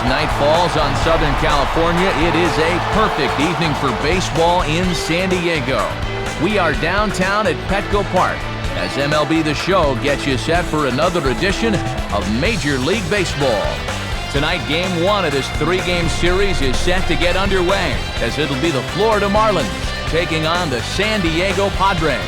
night falls on Southern California, it is a perfect evening for baseball in San Diego. We are downtown at Petco Park as MLB The Show gets you set for another edition of Major League Baseball. Tonight, Game 1 of this 3-game series is set to get underway as it'll be the Florida Marlins taking on the San Diego Padres.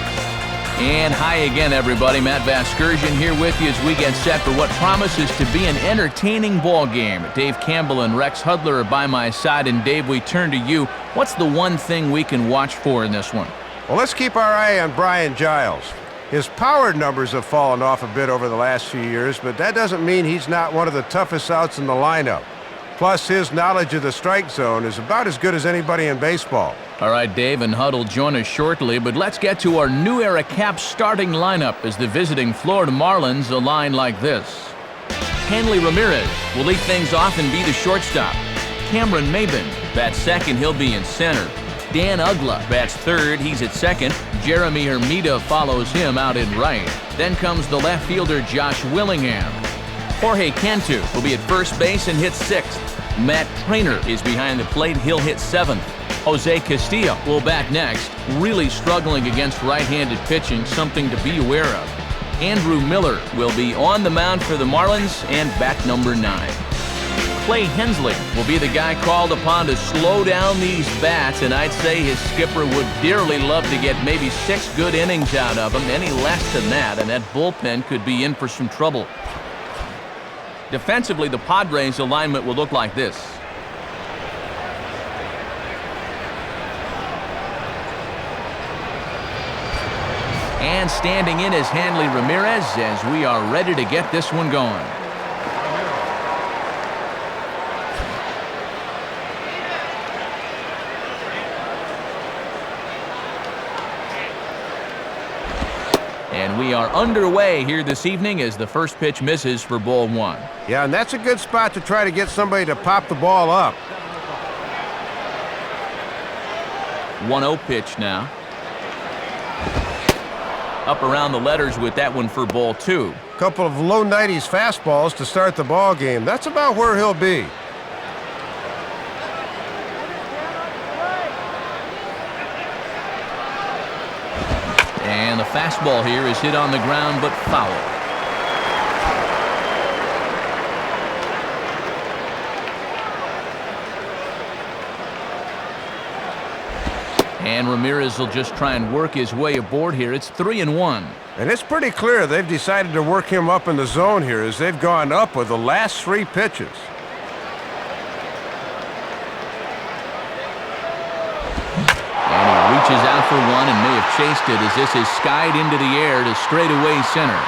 And hi again, everybody. Matt Vasgersian here with you as we get set for what promises to be an entertaining ball game. Dave Campbell and Rex Hudler are by my side. And Dave, we turn to you. What's the one thing we can watch for in this one? Well, let's keep our eye on Brian Giles. His power numbers have fallen off a bit over the last few years, but that doesn't mean he's not one of the toughest outs in the lineup. Plus, his knowledge of the strike zone is about as good as anybody in baseball. All right, Dave and Hud will join us shortly, but let's get to our new era Caps starting lineup as the visiting Florida Marlins align like this. Hanley Ramirez will lead things off and be the shortstop. Cameron Maybin bats second, he'll be in center. Dan Uggla bats third, he's at second. Jeremy Hermida follows him out in right. Then comes the left fielder Josh Willingham. Jorge Cantu will be at first base and hits sixth. Matt Trainer is behind the plate, he'll hit seventh. Jose Castillo will bat next, really struggling against right-handed pitching, something to be aware of. Andrew Miller will be on the mound for the Marlins and bat number 9. Clay Hensley will be the guy called upon to slow down these bats, and I'd say his skipper would dearly love to get maybe 6 good innings out of him. Any less than that, and that bullpen could be in for some trouble. Defensively, the Padres' alignment will look like this. And standing in is Hanley Ramirez as we are ready to get this one going. And we are underway here this evening as the first pitch misses for ball 1. Yeah, and that's a good spot to try to get somebody to pop the ball up. 1-0 pitch now. Up around the letters with that one for ball 2. Couple of low 90s fastballs to start the ball game. That's about where he'll be. And the fastball here is hit on the ground but foul. And Ramirez will just try and work his way aboard here. It's 3-1. And it's pretty clear they've decided to work him up in the zone here as they've gone up with the last 3 pitches. And he reaches out for one and may have chased it as this is skied into the air to straightaway center.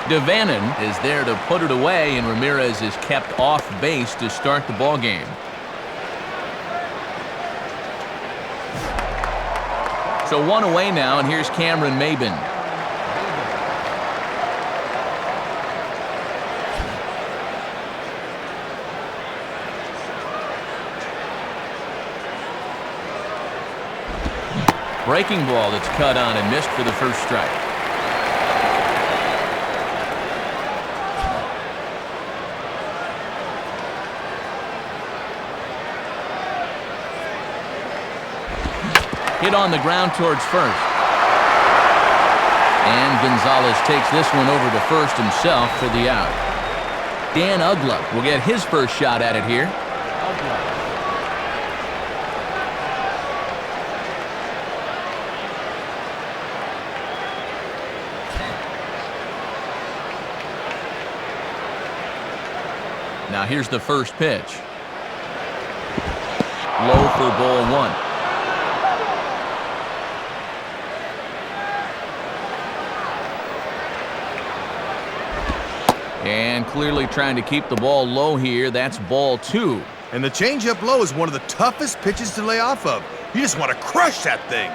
Devannon is there to put it away, and Ramirez is kept off base to start the ball game. So 1 away now, and here's Cameron Maybin. Breaking ball that's cut on and missed for the first strike. Hit on the ground towards first. And Gonzalez takes this one over to first himself for the out. Dan Uggla will get his first shot at it here. Now here's the first pitch. Low for ball 1. And clearly trying to keep the ball low here. That's ball 2. And the changeup low is one of the toughest pitches to lay off of. You just want to crush that thing.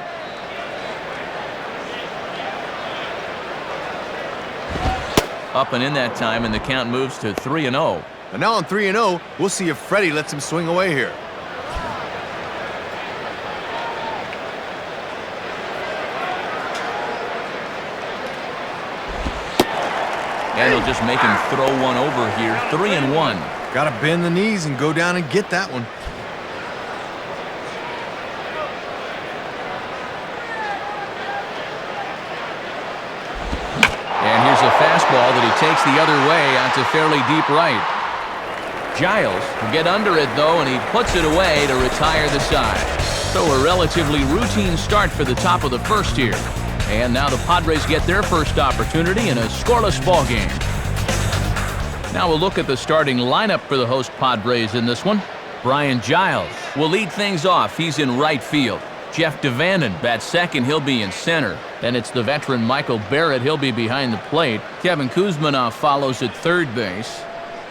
Up and in that time, and the count moves to 3-0. And now on 3-0, we'll see if Freddie lets him swing away here. And he'll just make him throw one over here. 3-1. Gotta bend the knees and go down and get that one. And here's a fastball that he takes the other way out to fairly deep right. Giles will get under it, though, and he puts it away to retire the side. So a relatively routine start for the top of the first here. And now the Padres get their first opportunity in a scoreless ball game. Now we'll look at the starting lineup for the host Padres in this one. Brian Giles will lead things off. He's in right field. Jeff DeVanden bats second. He'll be in center. Then it's the veteran Michael Barrett. He'll be behind the plate. Kevin Kuzminoff follows at third base.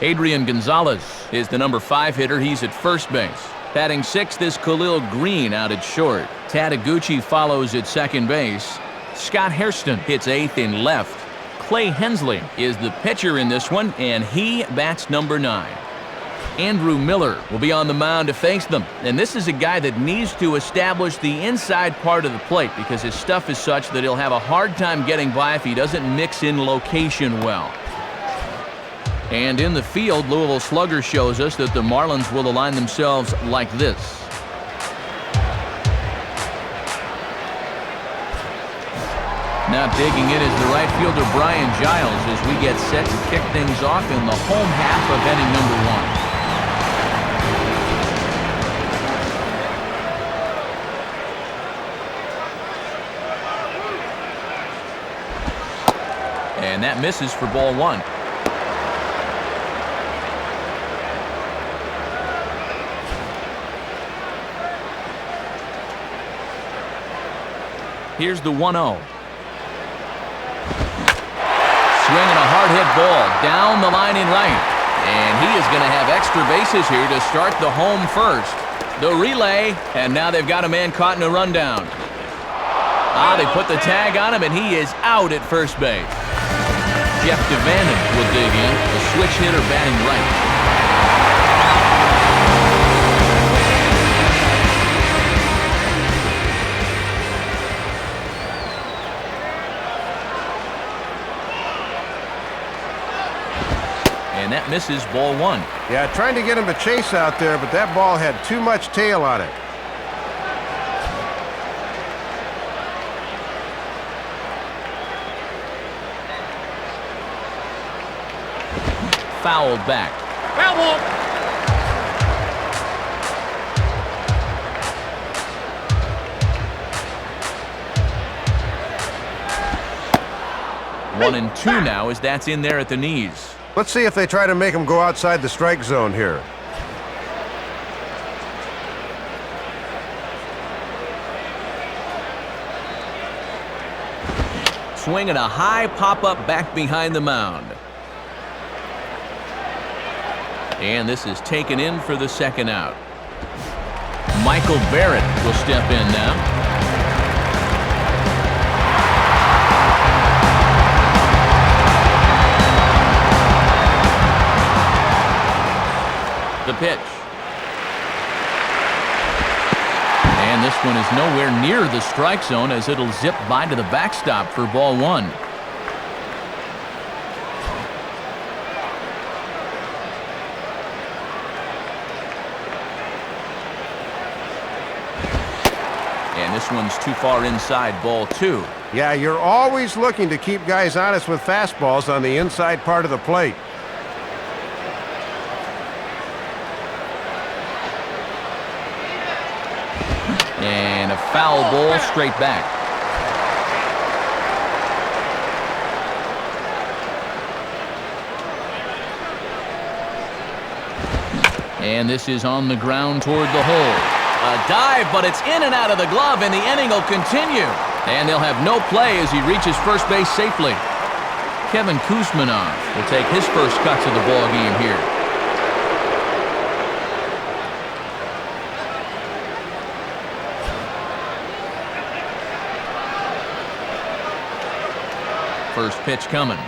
Adrian Gonzalez is the number 5 hitter. He's at first base. Batting sixth is Khalil Green out at short. Tadeguchi follows at second base. Scott Hairston hits eighth in left. Clay Hensley is the pitcher in this one, and he bats number 9. Andrew Miller will be on the mound to face them. And this is a guy that needs to establish the inside part of the plate because his stuff is such that he'll have a hard time getting by if he doesn't mix in location well. And in the field, Louisville Slugger shows us that the Marlins will align themselves like this. Now digging in is the right fielder Brian Giles as we get set to kick things off in the home half of inning number 1. And that misses for ball 1. Here's the 1-0. Swinging a hard hit ball down the line in right. And he is going to have extra bases here to start the home first. The relay, and now they've got a man caught in a rundown. They put the tag on him, and he is out at first base. Jeff DeVanden will dig in, a switch hitter batting right. And that misses ball 1. Yeah, trying to get him to chase out there, but that ball had too much tail on it. Fouled back. Foul ball. One and two now as that's in there at the knees. Let's see if they try to make him go outside the strike zone here. Swinging a high pop-up back behind the mound. And this is taken in for the second out. Michael Barrett will step in now. The pitch. And this one is nowhere near the strike zone as it'll zip by to the backstop for ball 1. And this one's too far inside, ball 2. Yeah, you're always looking to keep guys honest with fastballs on the inside part of the plate. And a foul ball straight back. And this is on the ground toward the hole. A dive, but it's in and out of the glove, and the inning will continue. And they'll have no play as he reaches first base safely. Kevin Kuzminoff will take his first cuts of the ball game here. First pitch coming.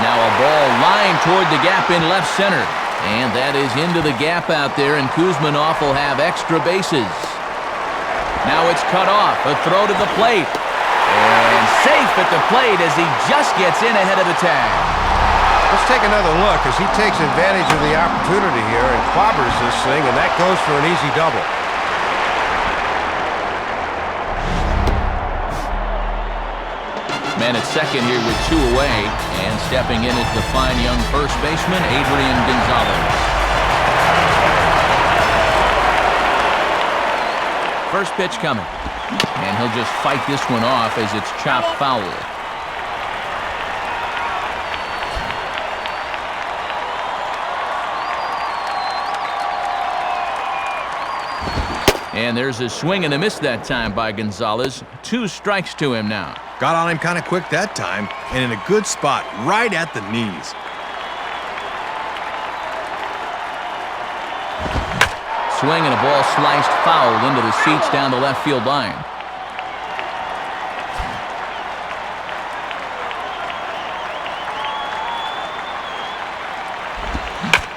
Now a ball lined toward the gap in left center. And that is into the gap out there, and Kuzminoff will have extra bases. Now it's cut off. A throw to the plate. And safe at the plate as he just gets in ahead of the tag. Let's take another look as he takes advantage of the opportunity here and clobbers this thing, and that goes for an easy double. Man at second here with 2 away, and stepping in is the fine young first baseman, Adrian Gonzalez. First pitch coming, and he'll just fight this one off as it's chopped foul. And there's a swing and a miss that time by Gonzalez. 2 strikes to him now. Got on him kind of quick that time, and in a good spot, right at the knees. Swing and a ball sliced foul into the seats down the left field line.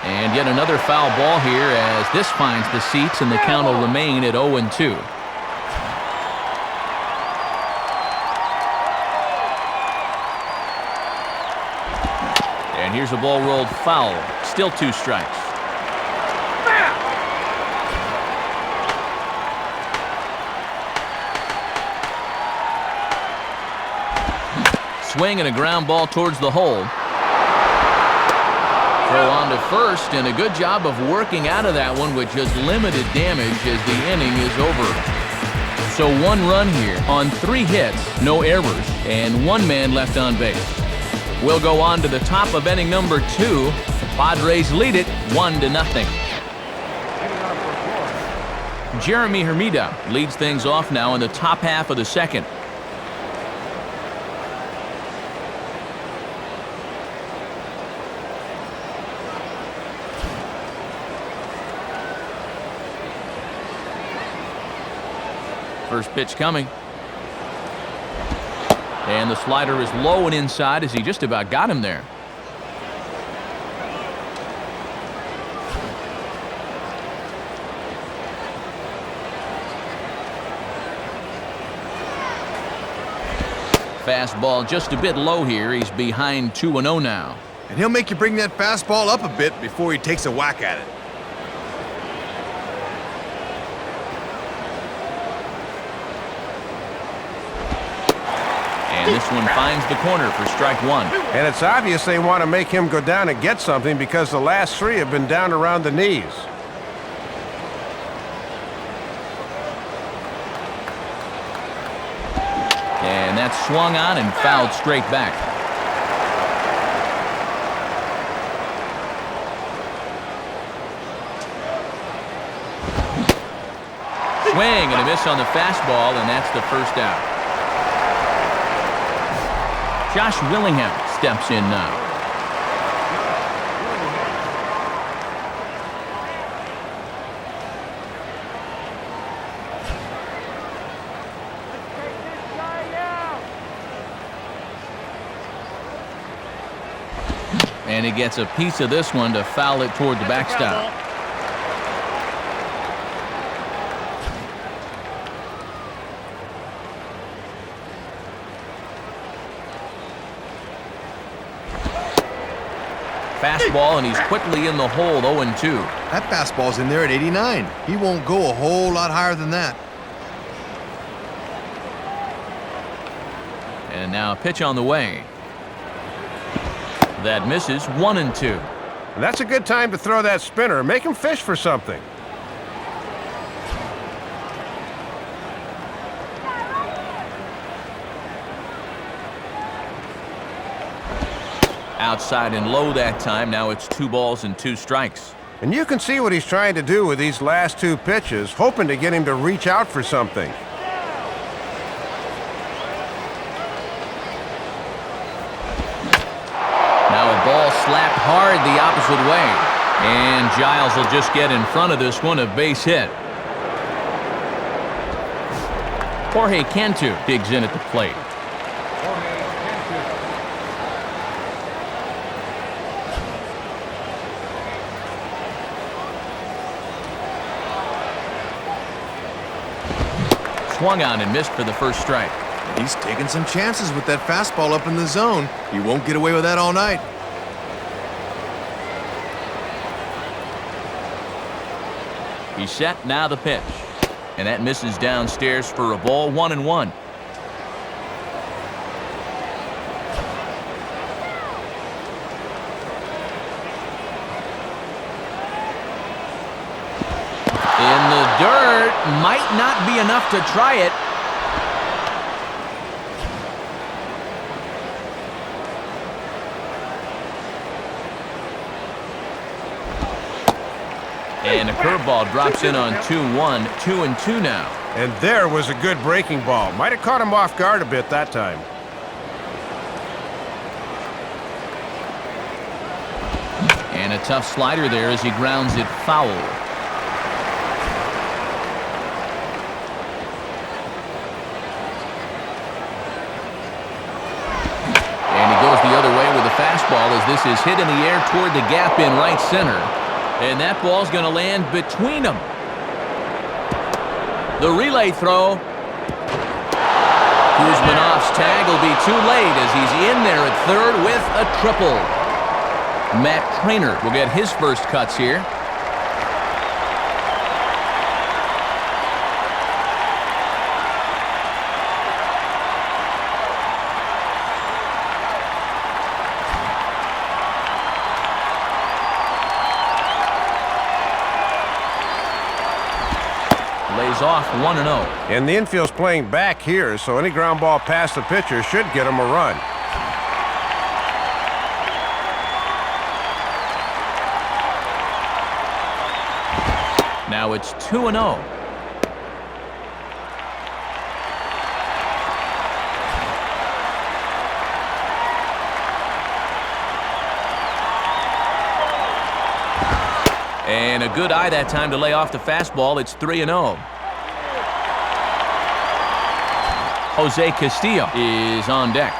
And yet another foul ball here as this finds the seats, and the count will remain at 0-2. And here's a ball rolled foul. Still 2 strikes. Swing and a ground ball towards the hole. Throw on to first, and a good job of working out of that one with just limited damage as the inning is over. So 1 run here on 3 hits, no errors, and 1 man left on base. We'll go on to the top of inning number 2. The Padres lead it 1-0. Jeremy Hermida leads things off now in the top half of the second. First pitch coming. And the slider is low and inside as he just about got him there. Fastball just a bit low here. He's behind 2-0 now. And he'll make you bring that fastball up a bit before he takes a whack at it. And this one finds the corner for strike 1. And it's obvious they want to make him go down and get something because the last 3 have been down around the knees. And that's swung on and fouled straight back. Swing and a miss on the fastball, and that's the first out. Josh Willingham steps in now. And he gets a piece of this one to foul it toward the backstop. Fastball, and he's quickly in the hole, 0-2. That fastball's in there at 89. He won't go a whole lot higher than that. And now a pitch on the way. That misses, 1-2. And that's a good time to throw that spinner. Make him fish for something. Outside and low that time. Now it's 2 balls and 2 strikes. And you can see what he's trying to do with these last 2 pitches, hoping to get him to reach out for something. Now a ball slapped hard the opposite way. And Giles will just get in front of this one, a base hit. Jorge Cantu digs in at the plate. Swung on and missed for the first strike. He's taking some chances with that fastball up in the zone. He won't get away with that all night. He's set, now the pitch. And that misses downstairs for a ball, 1-1. In the dirt, might not be enough to try it. And a curveball drops in on 2-1, 2-2 now. And there was a good breaking ball. Might have caught him off guard a bit that time. And a tough slider there as he grounds it foul. And he goes the other way with a fastball as this is hit in the air toward the gap in right center. And that ball's going to land between them. The relay throw. Kuzmanov's tag will be too late as he's in there at third with a triple. Matt Trainer will get his first cuts here. Lays off 1-0. And the infield's playing back here, so any ground ball past the pitcher should get him a run. Now it's 2-0. And a good eye that time to lay off the fastball. It's 3-0. Jose Castillo is on deck.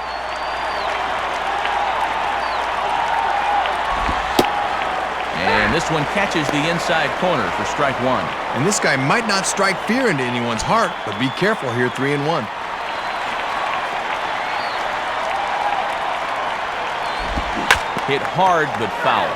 And this one catches the inside corner for strike one. And this guy might not strike fear into anyone's heart, but be careful here, 3-1. Hit hard but foul.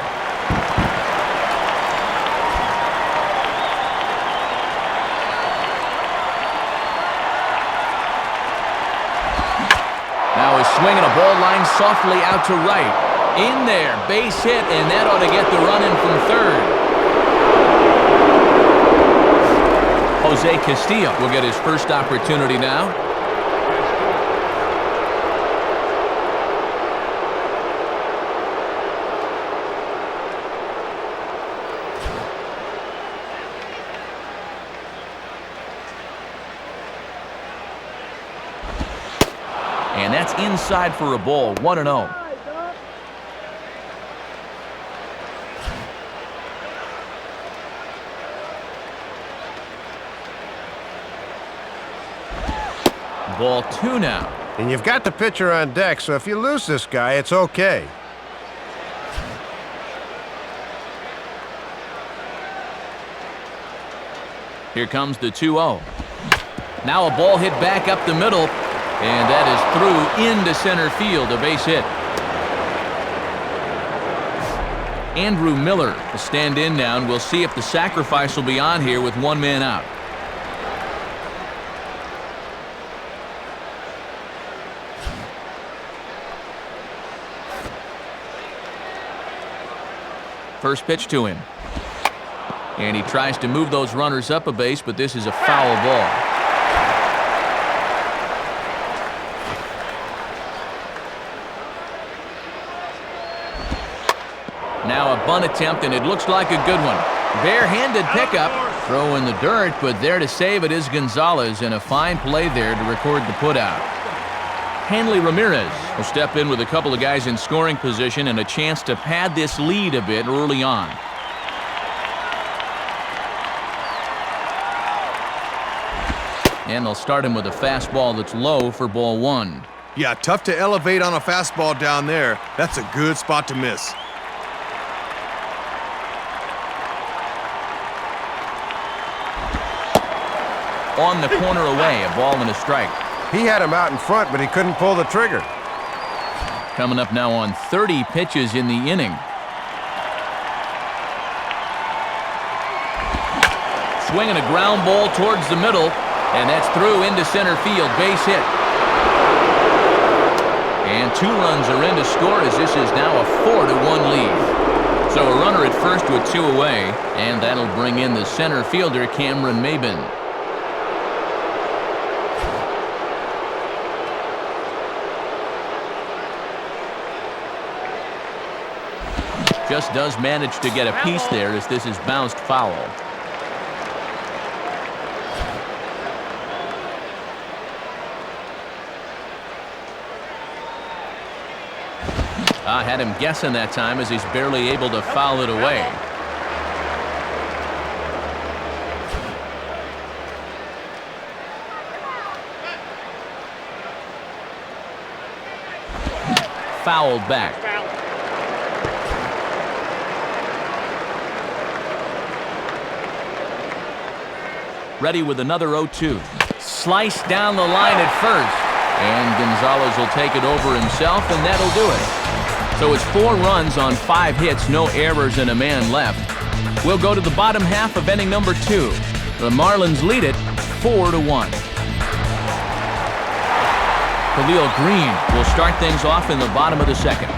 Now he's swinging a ball line softly out to right. In there, base hit, and that ought to get the run in from third. Jose Castillo will get his first opportunity now. And that's inside for a ball, 1-0. Ball 2 now. And you've got the pitcher on deck, so if you lose this guy, it's okay. Here comes the 2-0. Now a ball hit back up the middle, and that is through into center field, a base hit. Andrew Miller will stand in now, and we'll see if the sacrifice will be on here with one man out. First pitch to him. And he tries to move those runners up a base, but this is a foul ball. Now a bunt attempt, and it looks like a good one. Bare-handed pickup. Throw in the dirt, but there to save it is Gonzalez, and a fine play there to record the putout. Hanley Ramirez will step in with a couple of guys in scoring position and a chance to pad this lead a bit early on. And they'll start him with a fastball that's low for ball 1. Yeah, tough to elevate on a fastball down there. That's a good spot to miss. On the corner away, a ball and a strike. He had him out in front, but he couldn't pull the trigger. Coming up now on 30 pitches in the inning. swinging a ground ball towards the middle, and that's through into center field. Base hit. And 2 runs are in to score as this is now a 4-1 lead. So a runner at first with 2 away, and that'll bring in the center fielder, Cameron Maben. Just does manage to get a piece there as this is bounced foul. I had him guessing that time as he's barely able to foul it away. Fouled back. Ready with another 0-2. Slice down the line at first. And Gonzalez will take it over himself, and that'll do it. So it's 4 runs on 5 hits, no errors, and a man left. We'll go to the bottom half of inning number 2. The Marlins lead it 4-1. Khalil Green will start things off in the bottom of the second.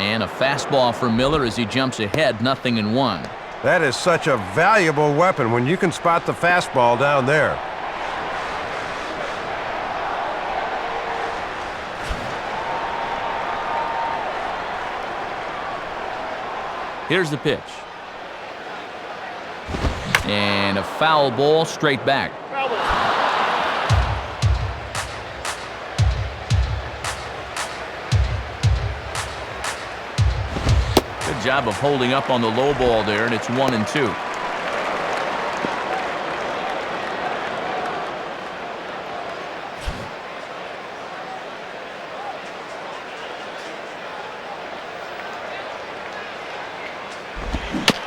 And a fastball for Miller as he jumps ahead, 0-1. That is such a valuable weapon when you can spot the fastball down there. Here's the pitch. And a foul ball straight back. Good job of holding up on the low ball there, and it's 1-2.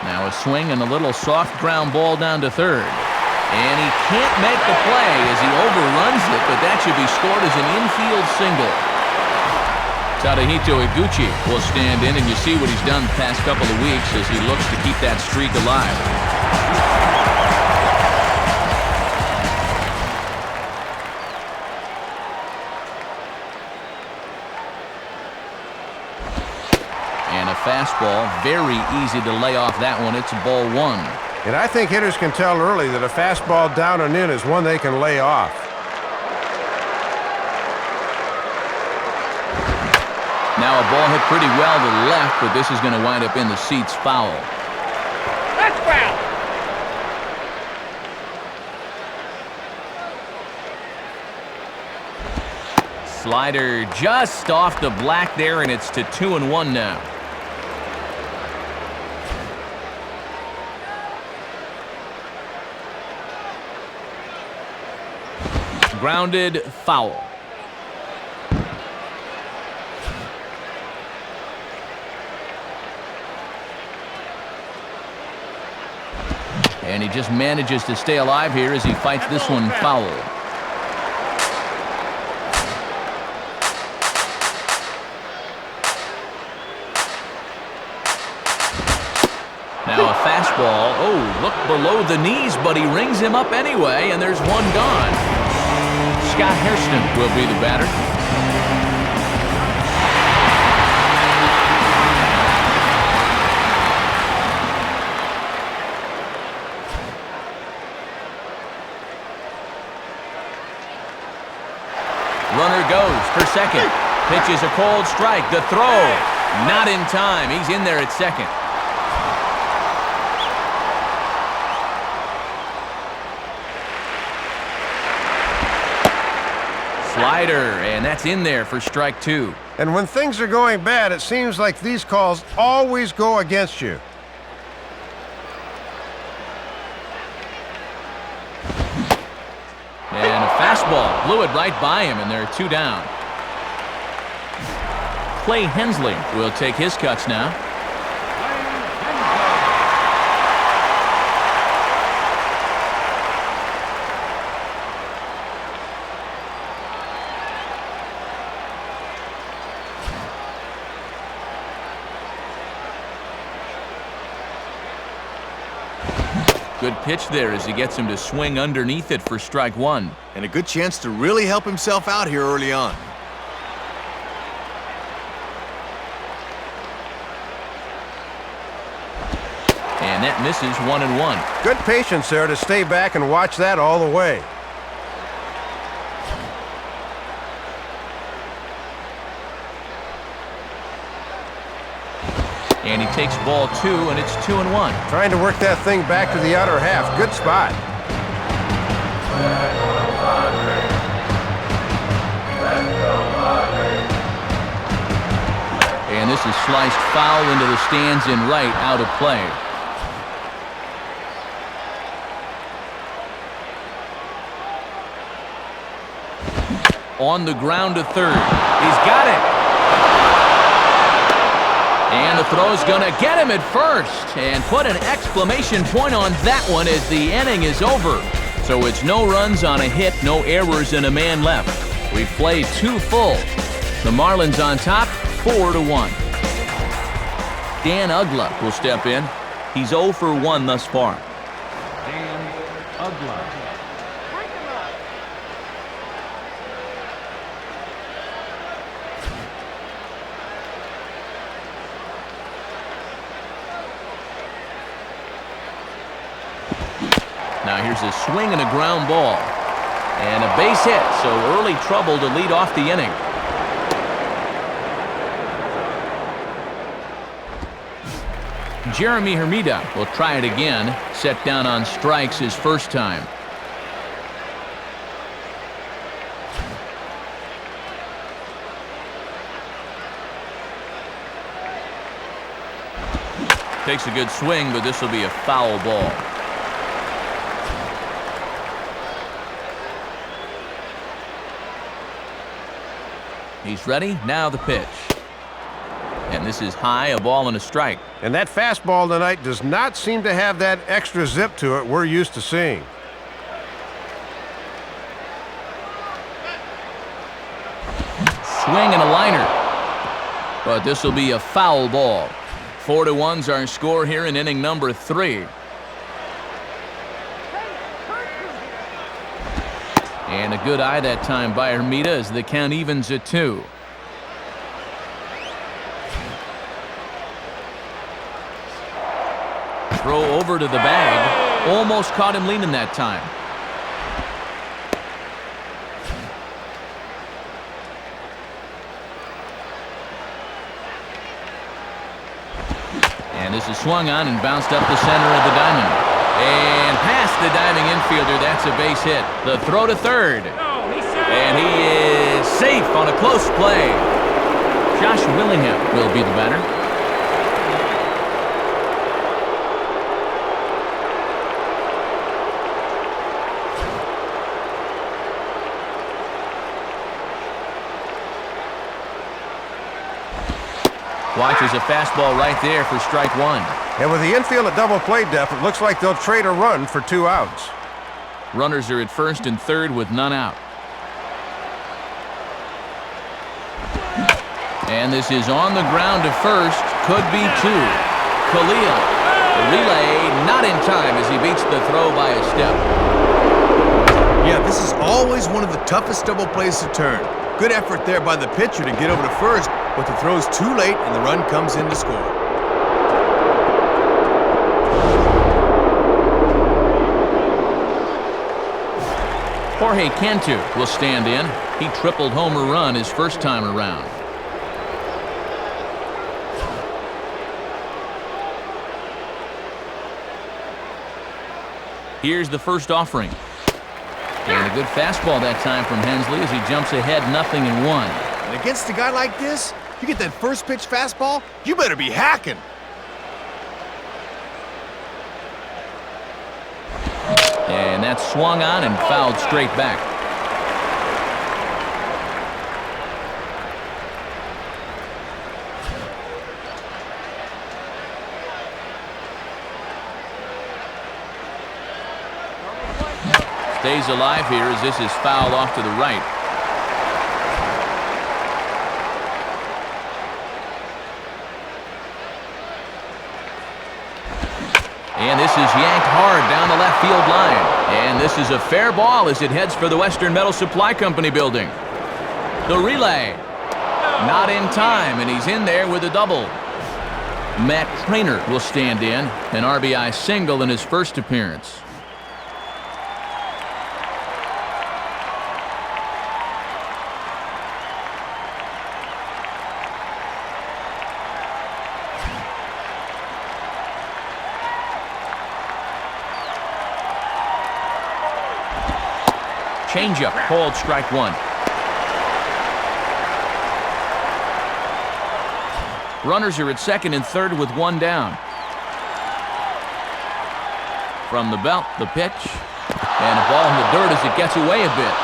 Now a swing and a little soft ground ball down to third. And he can't make the play as he overruns it, but that should be scored as an infield single. Tadahito Iguchi will stand in, and you see what he's done the past couple of weeks as he looks to keep that streak alive. And a fastball, very easy to lay off that one. It's ball 1. And I think hitters can tell early that a fastball down and in is one they can lay off. Now a ball hit pretty well to the left, but this is going to wind up in the seats foul. That's foul. Slider just off the black there, and it's to 2-1 now. Grounded, foul. And he just manages to stay alive here as he fights this one foul. Now a fastball. Oh, look below the knees, but he rings him up anyway, and there's one gone. Scott Hairston will be the batter. Runner goes for second. Pitch is a cold strike. The throw, not in time. He's in there at second. Slider, and that's in there for strike 2. And when things are going bad, it seems like these calls always go against you. And a fastball blew it right by him, and there are 2 down. Clay Hensley will take his cuts now. Good pitch there as he gets him to swing underneath it for strike one. And a good chance to really help himself out here early on. And that misses 1-1. Good patience there to stay back and watch that all the way. And he takes ball 2, and it's 2-1. Trying to work that thing back to the outer half. Good spot. And this is sliced foul into the stands in right, out of play. On the ground to third. He's got it. And the throw's going to get him at first. And put an exclamation point on that one as the inning is over. So it's no runs on a hit, no errors, and a man left. We've played 2 full. The Marlins on top, 4-1. Dan Ugla will step in. He's 0 for 1 thus far. Dan Ugla. Now here's a swing and a ground ball. And a base hit, so early trouble to lead off the inning. Jeremy Hermida will try it again. Set down on strikes his first time. Takes a good swing, but this will be a foul ball. He's ready. Now the pitch. And this is high, a ball and a strike. And that fastball tonight does not seem to have that extra zip to it we're used to seeing. Swing and a liner. But this will be a foul ball. 4-1's our score here in inning number 3. And a good eye that time by Hermida as the count evens at 2. Throw over to the bag. Almost caught him leaning that time. And this is swung on and bounced up the center of the diamond. And past the diving infielder, that's a base hit. The throw to third. And he is safe on a close play. Josh Willingham will be the batter. Watches a fastball right there for strike 1. And with the infield at double play depth, it looks like they'll trade a run for 2 outs. Runners are at first and third with none out. And this is on the ground to first. Could be 2. Khalil. The relay not in time as he beats the throw by a step. Yeah, this is always one of the toughest double plays to turn. Good effort there by the pitcher to get over to first, but the throw's too late and the run comes in to score. Jorge Cantu will stand in. He tripled homer run his first time around. Here's the first offering. And a good fastball that time from Hensley as he jumps ahead 0-1. And against a guy like this, you get that first pitch fastball, you better be hacking. And that's swung on and fouled straight back. Stays alive here as this is fouled off to the right. And this is yanked hard down the left field line. And this is a fair ball as it heads for the Western Metal Supply Company building. The relay. Not in time, and he's in there with a double. Matt Trainer will stand in, an RBI single in his first appearance. Changeup, called strike one. Runners are at second and third with one down. From the belt, the pitch, and a ball in the dirt as it gets away a bit.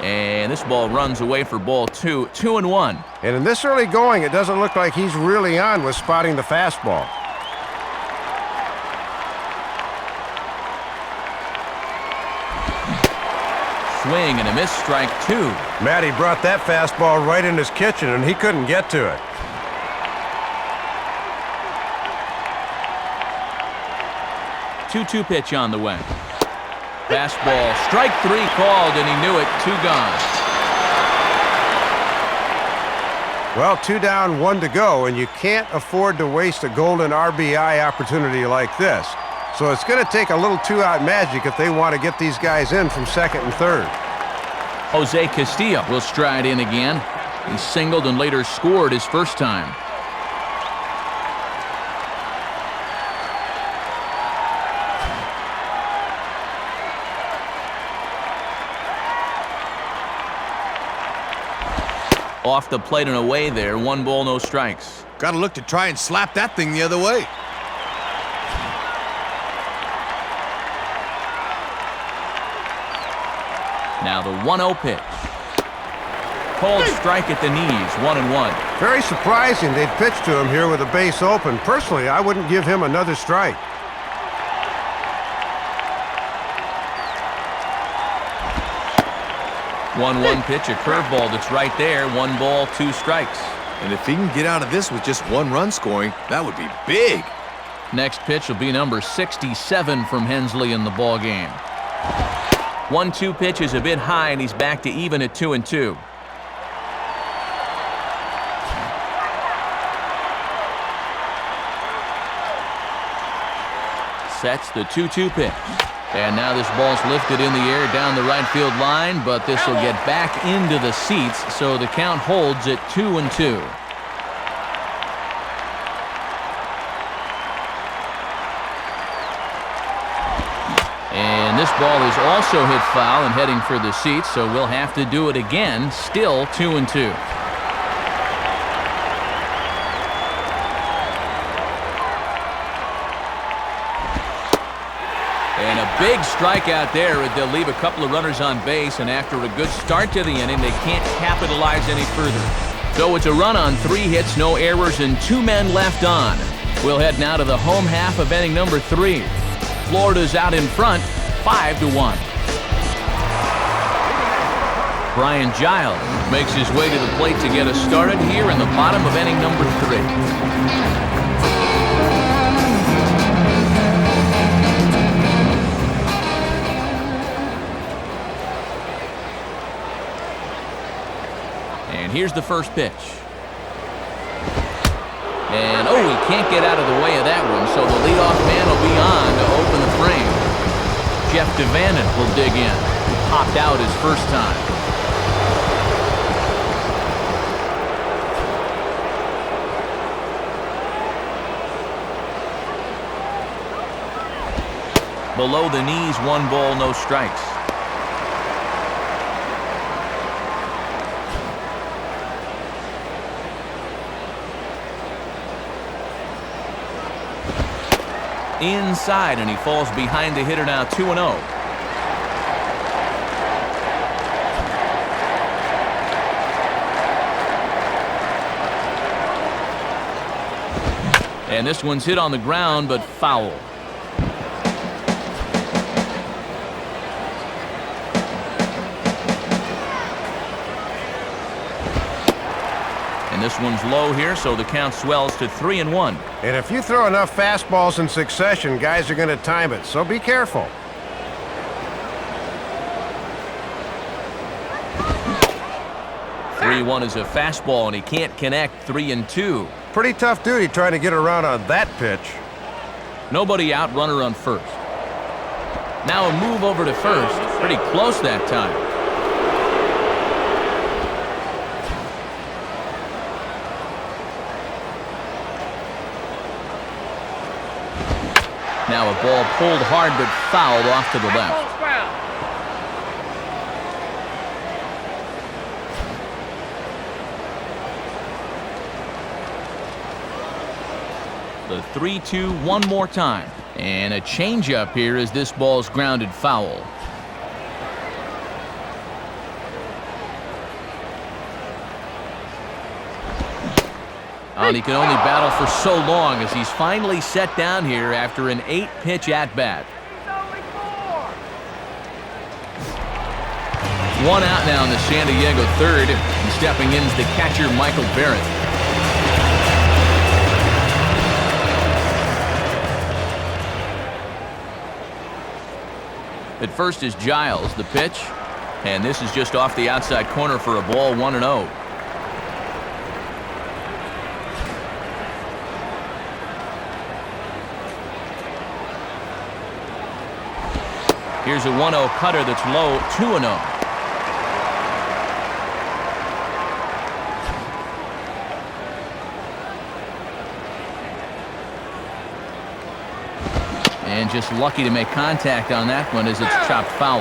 And this ball runs away for ball two, 2-1. And in this early going, it doesn't look like he's really on with spotting the fastball. Swing and a miss, strike two. Matty brought that fastball right in his kitchen, and he couldn't get to it. Two-two pitch on the way. Fastball, strike three called, and he knew it, two gone. Well, 2 down, 1 to go, and you can't afford to waste a golden RBI opportunity like this. So it's going to take a little two-out magic if they want to get these guys in from second and third. Jose Castillo will stride in again. He singled and later scored his first time. Off the plate and away there, 1 ball, no strikes. Got to look to try and slap that thing the other way. Now the 1-0 pitch. Called strike at the knees, 1-1. Very surprising they'd pitch to him here with a base open. Personally, I wouldn't give him another strike. One pitch, a curveball that's right there. 1 ball, 2 strikes. And if he can get out of this with just 1 run scoring, that would be big. Next pitch will be number 67 from Hensley in the ball game. 1-2 pitch is a bit high, and he's back to even at 2-2. Sets the 2-2 pitch. And now this ball's lifted in the air down the right field line, but this will get back into the seats, so the count holds at 2-2. And this ball is also hit foul and heading for the seats, so we'll have to do it again, still 2-2. And a big strikeout there. They'll leave a couple of runners on base, and after a good start to the inning, they can't capitalize any further. So it's a run on 3 hits, no errors, and 2 men left on. We'll head now to the home half of inning number 3. Florida's out in front, 5-1. Brian Giles makes his way to the plate to get us started here in the bottom of inning number 3. Here's the first pitch. And, oh, he can't get out of the way of that one, so the leadoff man will be on to open the frame. Jeff Devannon will dig in. He popped out his first time. Below the knees, 1 ball, no strikes. Inside, and he falls behind the hitter now, 2-0. And this one's hit on the ground, but foul. this one's low here, so the count swells to 3-1. And if you throw enough fastballs in succession, guys are going to time it, so be careful. 3-1 is a fastball, and he can't connect. 3-2. Pretty tough duty trying to get around on that pitch. Nobody out, runner on first. Now a move over to first. Pretty close that time. Now a ball pulled hard but fouled off to the left. Ball's foul. The 3-2 one more time. And a changeup here as this ball's grounded foul. And he can only battle for so long as he's finally set down here after an 8-pitch at-bat. One out now in the San Diego third. And stepping in is the catcher, Michael Barrett. At first is Giles, the pitch. And this is just off the outside corner for a ball, 1-0. Here's a 1-0 cutter that's low, 2-0. And just lucky to make contact on that one as it's chopped foul.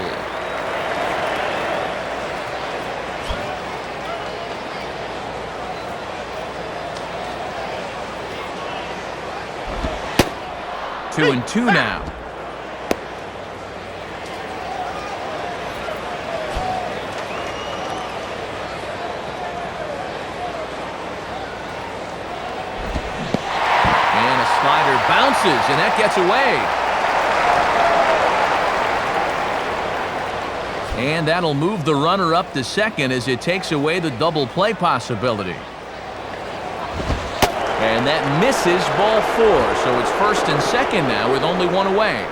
Two and two now. Bounces, and that gets away. And that'll move the runner up to second as it takes away the double play possibility. And that misses, ball 4. So it's first and second now with only one away.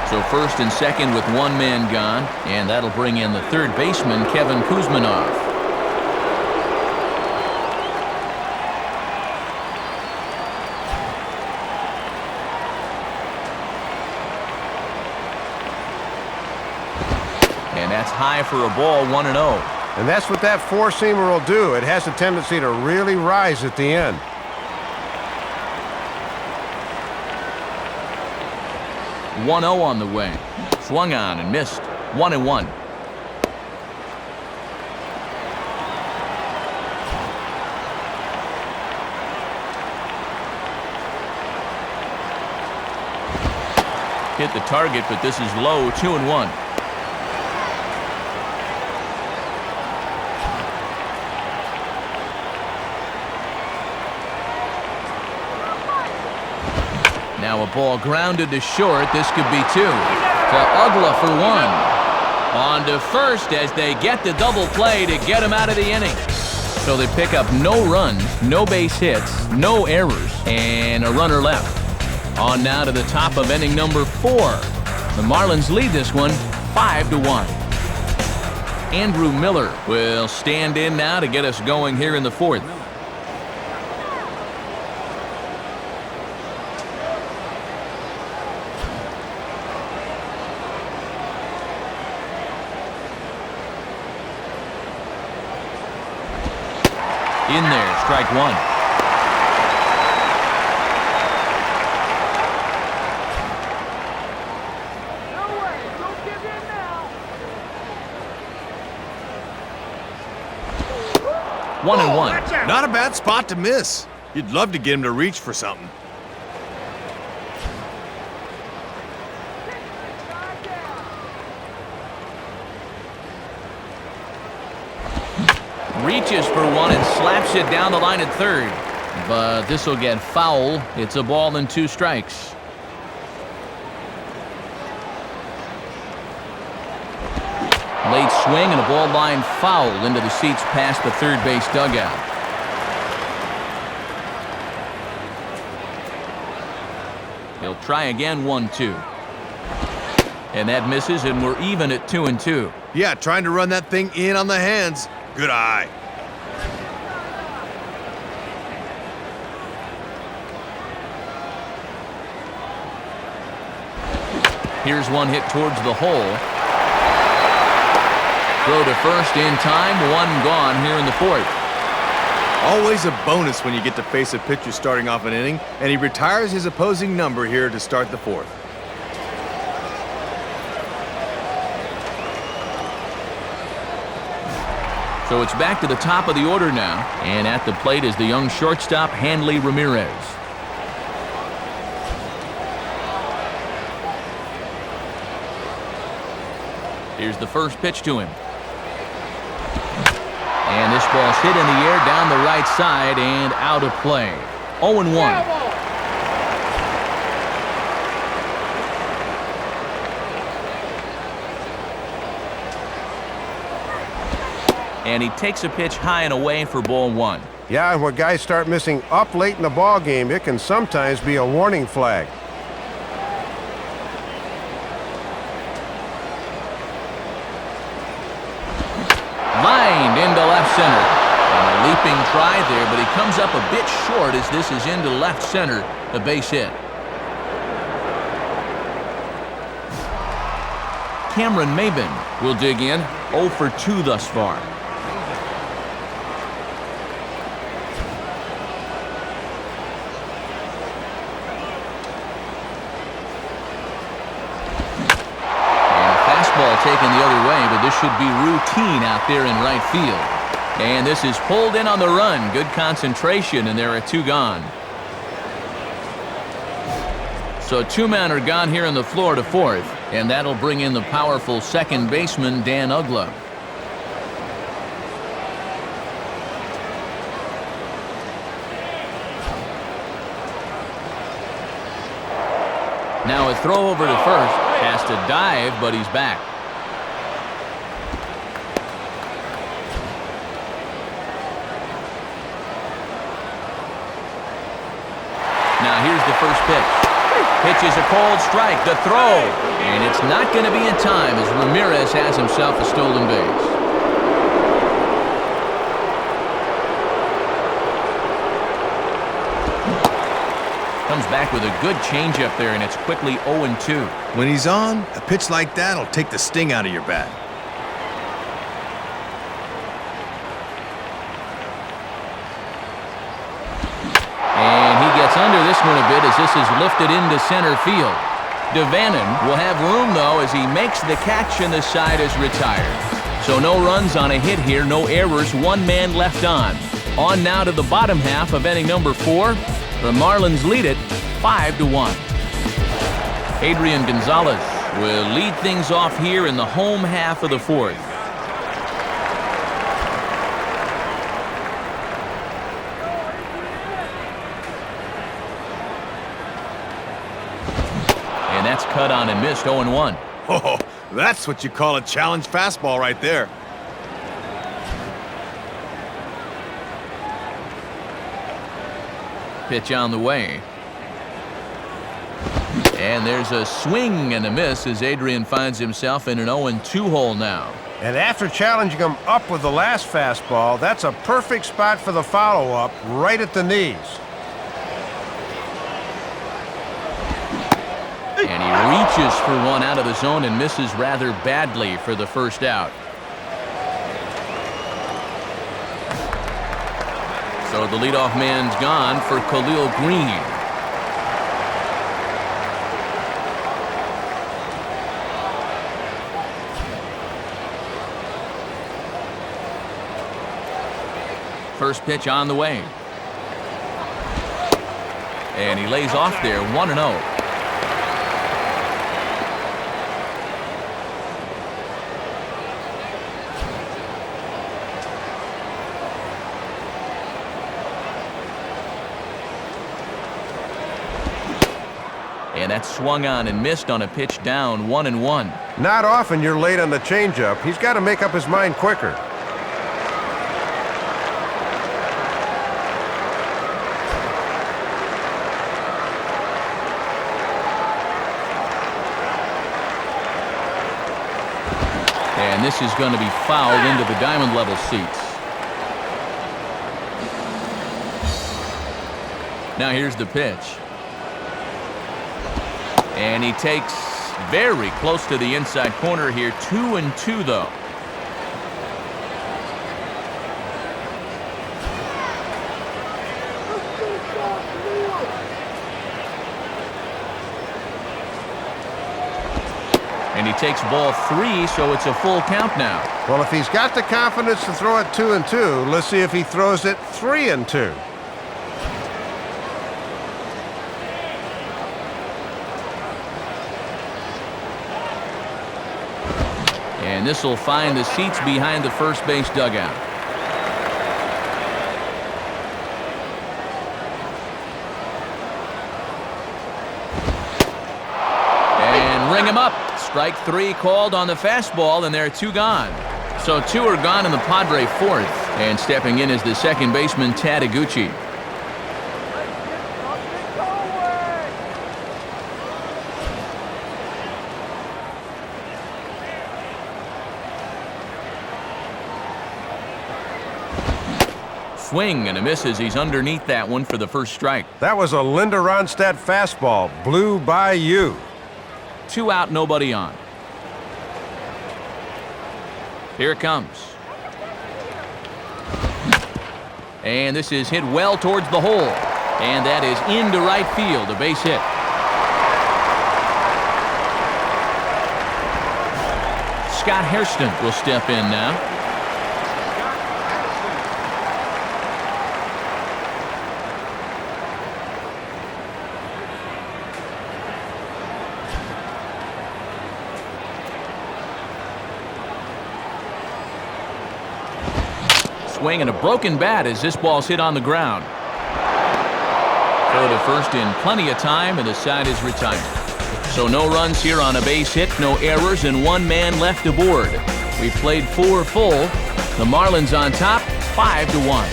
So first and second with one man gone. And that'll bring in the third baseman, Kevin Kuzmanov. That's high for a ball, 1-0. And that's what that four-seamer will do. It has a tendency to really rise at the end. .1-0 on the way. Swung on and missed. 1-1. Hit the target, but this is low, 2-1. Now a ball grounded to short. This could be 2. To Ugla for 1. On to first as they get the double play to get him out of the inning. So they pick up no runs, no base hits, no errors, and a runner left. On now to the top of inning number 4. The Marlins lead this one 5-1. Andrew Miller will stand in now to get us going here in the 4th. In there, strike 1. No way, don't give in now. 1-1. Not a bad spot to miss. You'd love to get him to reach for something. Reaches for one and slaps it down the line at third. But this will get foul. It's a ball and 2 strikes. Late swing and a ball line foul into the seats past the third base dugout. He'll try again, 1-2. And that misses, and we're even at 2-2. Yeah, trying to run that thing in on the hands. Good eye. Here's one hit towards the hole. Throw to first in time, one gone here in the fourth. Always a bonus when you get to face a pitcher starting off an inning, and he retires his opposing number here to start the fourth. So it's back to the top of the order now, and at the plate is the young shortstop, Hanley Ramirez. Here's the first pitch to him. And this ball's hit in the air down the right side and out of play. 0-1. And he takes a pitch high and away for ball one. Yeah, and when guys start missing up late in the ball game, it can sometimes be a warning flag. Lined into left center. And a leaping try there, but he comes up a bit short as this is into left center, a base hit. Cameron Maben will dig in, 0 for 2 thus far. Taken the other way, but this should be routine out there in right field. And this is pulled in on the run. Good concentration, and there are 2 gone. So 2 men are gone here in the Florida fourth, and that'll bring in the powerful second baseman, Dan Uggla. Now a throw over to first. Has to dive, but he's back. Now here's the first pitch. Pitch is a cold strike. The throw. And it's not going to be in time as Ramirez has himself a stolen base. Comes back with a good changeup there, and it's quickly 0-2. When he's on, a pitch like that will take the sting out of your bat. And he gets under this one a bit as this is lifted into center field. Devannon will have room, though, as he makes the catch and the side is retired. So no runs on a hit here, no errors, 1 man left on. On now to the bottom half of inning number 4. The Marlins lead it 5-1. Adrian Gonzalez will lead things off here in the home half of the fourth. And that's cut on and missed, 0-1. Oh, that's what you call a challenge fastball right there. Pitch on the way. And there's a swing and a miss as Adrian finds himself in an 0-2 hole now. And after challenging him up with the last fastball, that's a perfect spot for the follow-up, right at the knees. And he reaches for one out of the zone and misses rather badly for the first out. So the leadoff man's gone for Khalil Green. First pitch on the way. And he lays off there, 1-0. And that's swung on and missed on a pitch down, 1-1. Not often you're late on the changeup. He's got to make up his mind quicker. And this is going to be fouled into the diamond level seats. Now here's the pitch. And he takes very close to the inside corner here. 2-2 though. And he takes ball 3, so it's a full count now. Well, if he's got the confidence to throw it 2-2, let's see if he throws it 3-2. And this will find the seats behind the first base dugout. And ring him up. Strike 3 called on the fastball, and there are 2 gone. So 2 are gone in the Padre fourth. And stepping in is the second baseman, Tadeguchi. Swing and a miss as he's underneath that one for the first strike. That was a Linda Ronstadt fastball. Blew by you. 2 out, nobody on. Here it comes. And this is hit well towards the hole. And that is into right field, a base hit. Scott Hairston will step in now. Swing and a broken bat as this ball's hit on the ground. Throw to first in plenty of time, and the side is retired. So no runs here on a base hit, no errors, and 1 man left aboard. We've played 4 full. The Marlins on top, 5-1.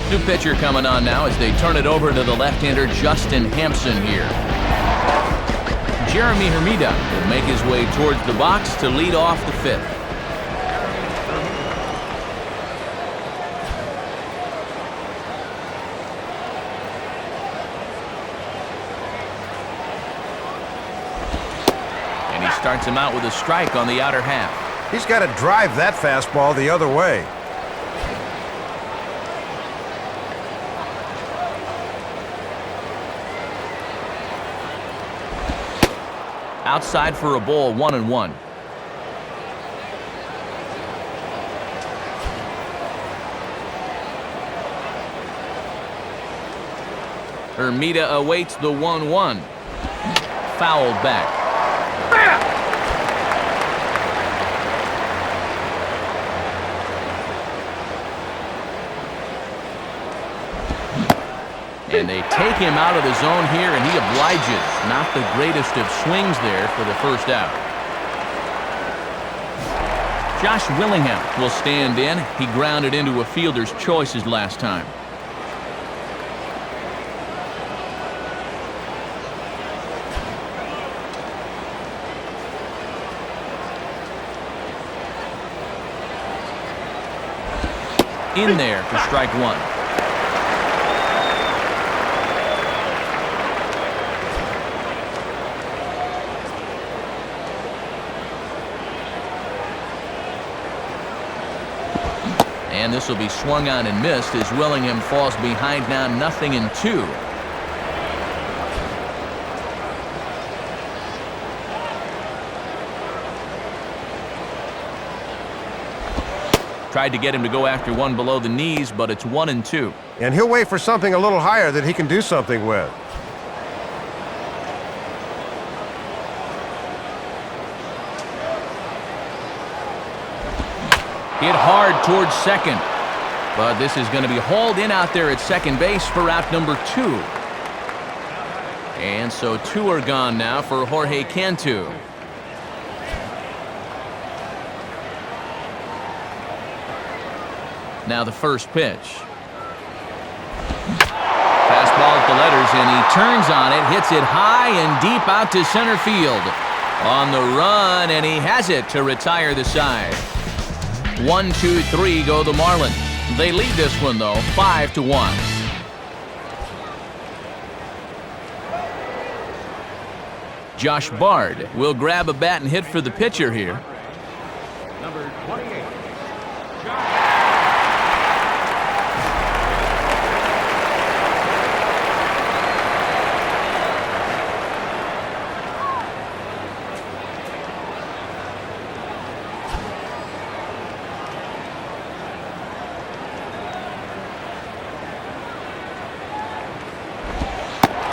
New pitcher coming on now as they turn it over to the left-hander Justin Hampson here. Jeremy Hermida will make his way towards the box to lead off the 5th. And he starts him out with a strike on the outer half. He's got to drive that fastball the other way. Outside for a ball, 1-1. Hermida awaits the 1-1. Fouled back. And they take him out of the zone here, and he obliges. Not the greatest of swings there for the first out. Josh Willingham will stand in. He grounded into a fielder's choice his last time. In there for strike 1. And this will be swung on and missed as Willingham falls behind now 0-2. Tried to get him to go after one below the knees, but it's 1-2. And he'll wait for something a little higher that he can do something with. Hit hard towards second. But this is going to be hauled in out there at second base for out number 2. And so 2 are gone now for Jorge Cantu. Now the first pitch. Fastball at the letters, and he turns on it, hits it high and deep out to center field. On the run, and he has it to retire the side. 1, 2, 3 go the Marlins. They lead this one, though, 5-1. Josh Bard will grab a bat and hit for the pitcher here. Number 28.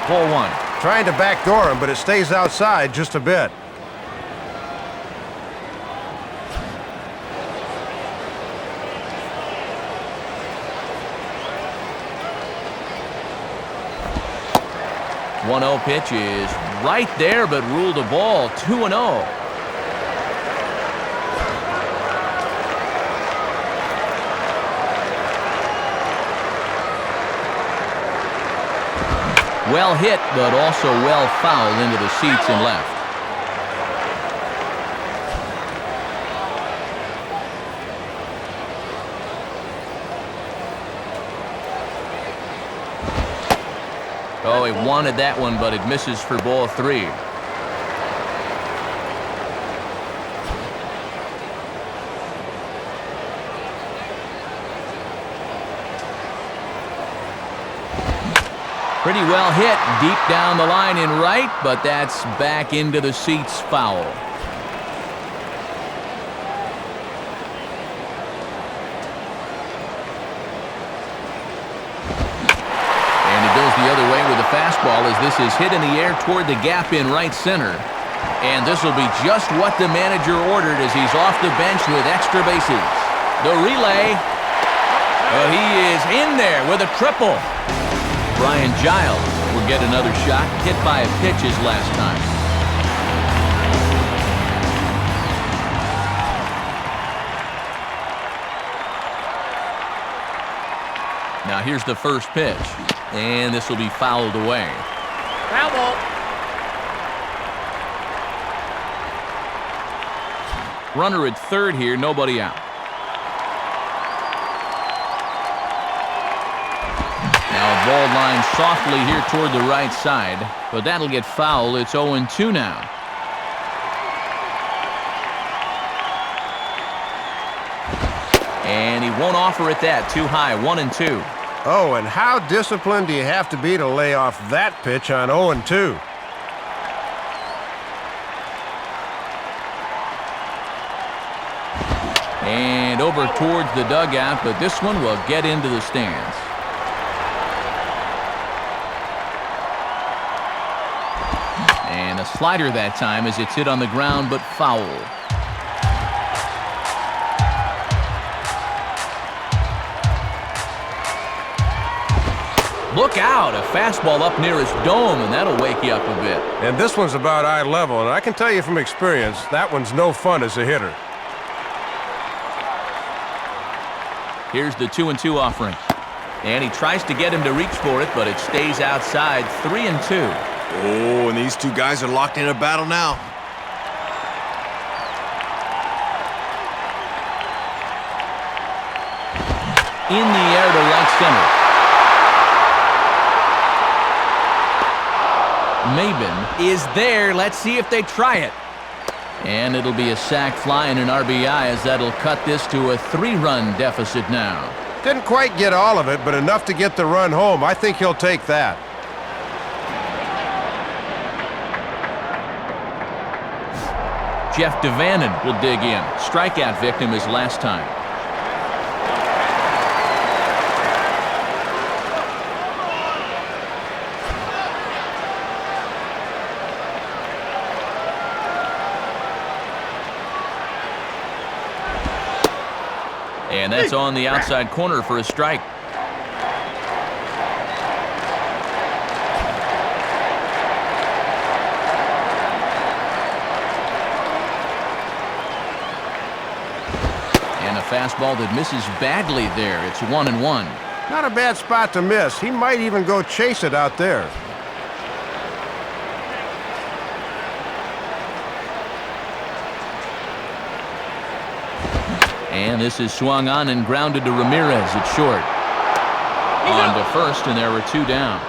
Ball 1. Trying to backdoor him, but it stays outside just a bit. One 1-0 pitch is right there, but ruled a ball. 2-0. Well hit, but also well fouled into the seats and left. Oh, he wanted that one, but it misses for ball 3. Pretty well hit deep down the line in right, but that's back into the seats, foul. And he goes the other way with a fastball as this is hit in the air toward the gap in right center. And this will be just what the manager ordered as he's off the bench with extra bases. The relay. He is in there with a triple. Brian Giles will get another shot, hit by a pitch his last time. Now here's the first pitch, and this will be fouled away. Foul ball. Runner at third here, nobody out. Ball line softly here toward the right side, but that'll get foul. It's 0-2 now. And he won't offer it that. Too high. 1-2. Oh, and how disciplined do you have to be to lay off that pitch on 0-2? And over towards the dugout, but this one will get into the stands. And a slider that time as it's hit on the ground, but foul. Look out, a fastball up near his dome, and that'll wake you up a bit. And this one's about eye level, and I can tell you from experience, that one's no fun as a hitter. Here's the 2-2 offering. And he tries to get him to reach for it, but it stays outside. 3-2. Oh, and these two guys are locked in a battle now. In the air to right center. Maben is there. Let's see if they try it. And it'll be a sac fly and an RBI as that'll cut this to a 3-run deficit now. Didn't quite get all of it, but enough to get the run home. I think he'll take that. Jeff Devannon will dig in. Strikeout victim his last time. And And that's on the outside corner for a strike. And a fastball that misses badly there. It's 1-1. Not a bad spot to miss. He might even go chase it out there. And this is swung on and grounded to Ramirez at short. On to first, and there were 2 down.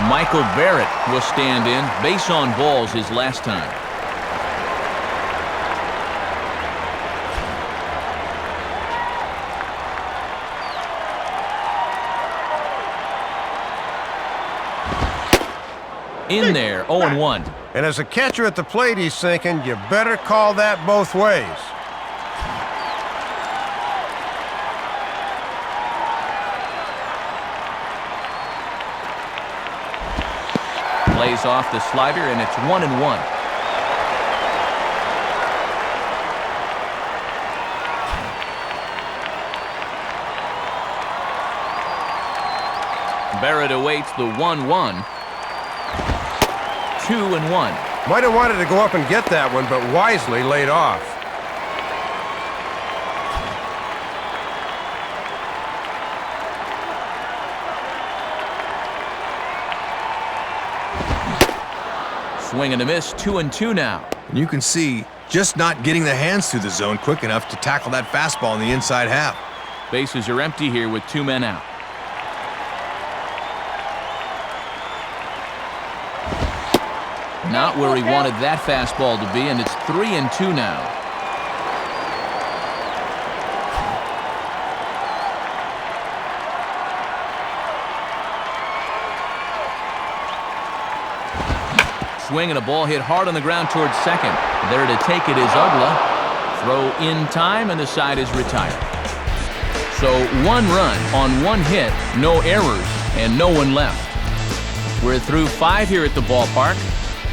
Michael Barrett will stand in. Base on balls his last time. In there, 0-1. And as a catcher at the plate, he's thinking, you better call that both ways. Plays off the slider, and it's 1-1. Barrett awaits the 1-1. 2-1. Might have wanted to go up and get that one, but wisely laid off. Swing and a miss, 2-2 now. And you can see just not getting the hands through the zone quick enough to tackle that fastball in the inside half. Bases are empty here with 2 men out. Not where he wanted that fastball to be, and it's 3-2 now. Swing and a ball hit hard on the ground towards second. There to take it is Ugla. Throw in time, and the side is retired. So 1 run on 1 hit, no errors, and no one left. We're through 5 here at the ballpark.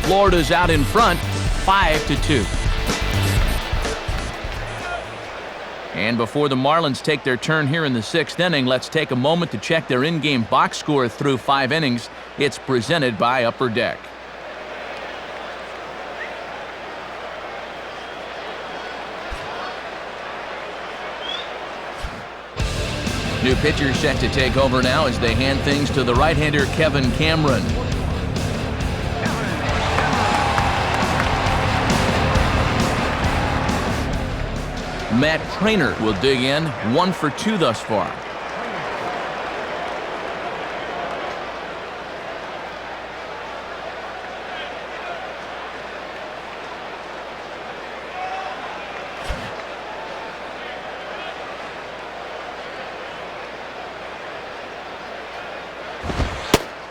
Florida's out in front, 5-2. And before the Marlins take their turn here in the 6th inning, let's take a moment to check their in-game box score through 5 innings. It's presented by Upper Deck. New pitcher set to take over now as they hand things to the right-hander Kevin Cameron. Matt Trainer will dig in, 1 for 2 thus far.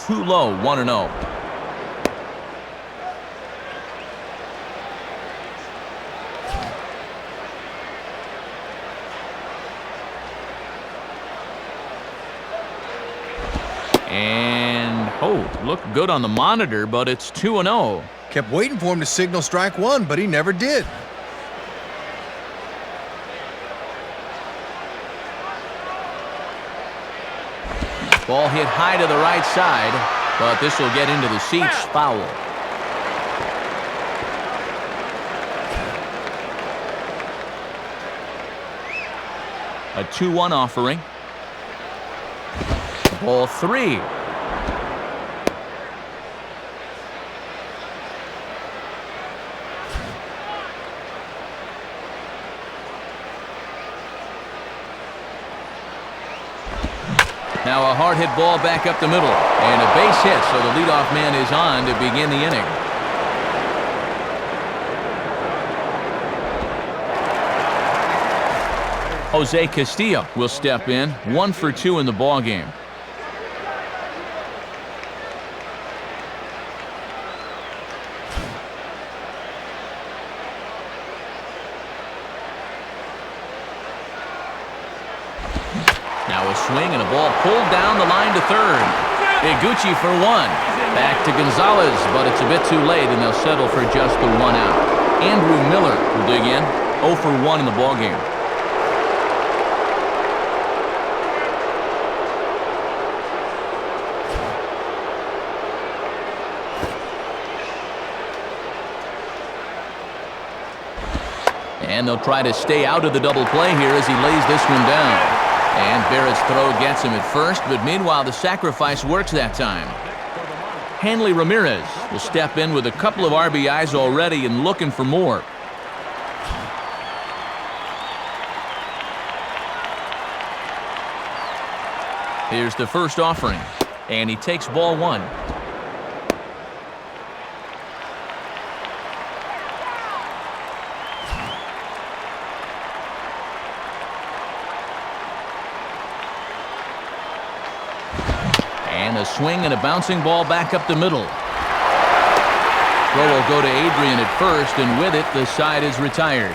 Too low, 1-0. And, looked good on the monitor, but it's 2-0. Kept waiting for him to signal strike 1, but he never did. Ball hit high to the right side, but this will get into the seats, foul. A 2-1 offering. Ball 3. Now a hard hit ball back up the middle, and a base hit, so the leadoff man is on to begin the inning. Jose Castillo will step in, 1 for 2 in the ball game. Now a swing and a ball pulled down the line to third. Iguchi for 1. Back to Gonzalez, but it's a bit too late, and they'll settle for just the 1 out. Andrew Miller will dig in, 0 for 1 in the ballgame. And they'll try to stay out of the double play here as he lays this one down. And Barrett's throw gets him at first, but meanwhile the sacrifice works that time. Hanley Ramirez will step in with a couple of RBIs already and looking for more. Here's the first offering, and he takes ball 1. And a swing and a bouncing ball back up the middle. Throw will go to Adrian at first, and with it, the side is retired.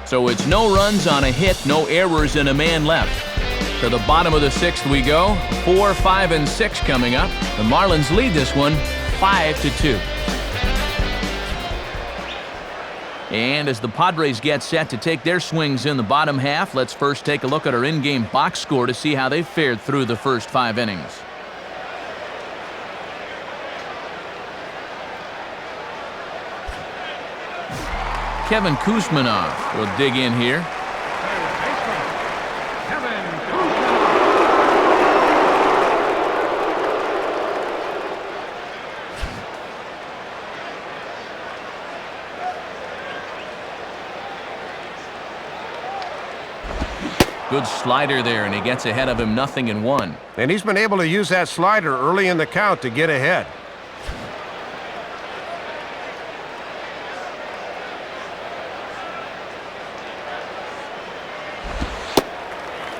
So it's no runs on a hit, no errors, and a man left. To the bottom of the 6th we go. 4, 5, and 6 coming up. The Marlins lead this one 5-2. And as the Padres get set to take their swings in the bottom half, let's first take a look at our in-game box score to see how they fared through the first 5 innings. Kevin Kuzmanov will dig in here. Good slider there, and he gets ahead of him 0-1. And he's been able to use that slider early in the count to get ahead.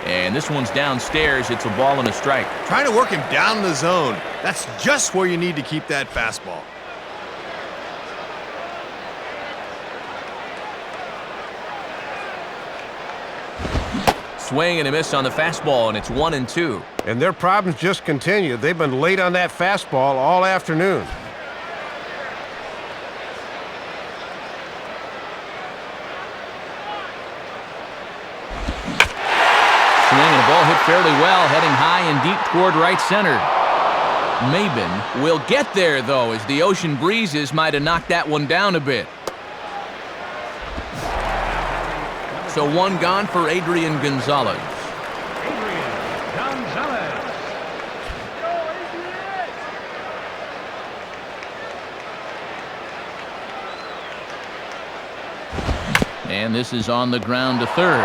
And this one's downstairs. It's a ball and a strike. Trying to work him down the zone. That's just where you need to keep that fastball. Swing and a miss on the fastball, and it's 1-2. And their problems just continue. They've been late on that fastball all afternoon. Swing and a ball hit fairly well, heading high and deep toward right center. Maben will get there, though, as the ocean breezes might have knocked that one down a bit. So 1 gone for Adrian Gonzalez. And this is on the ground to third.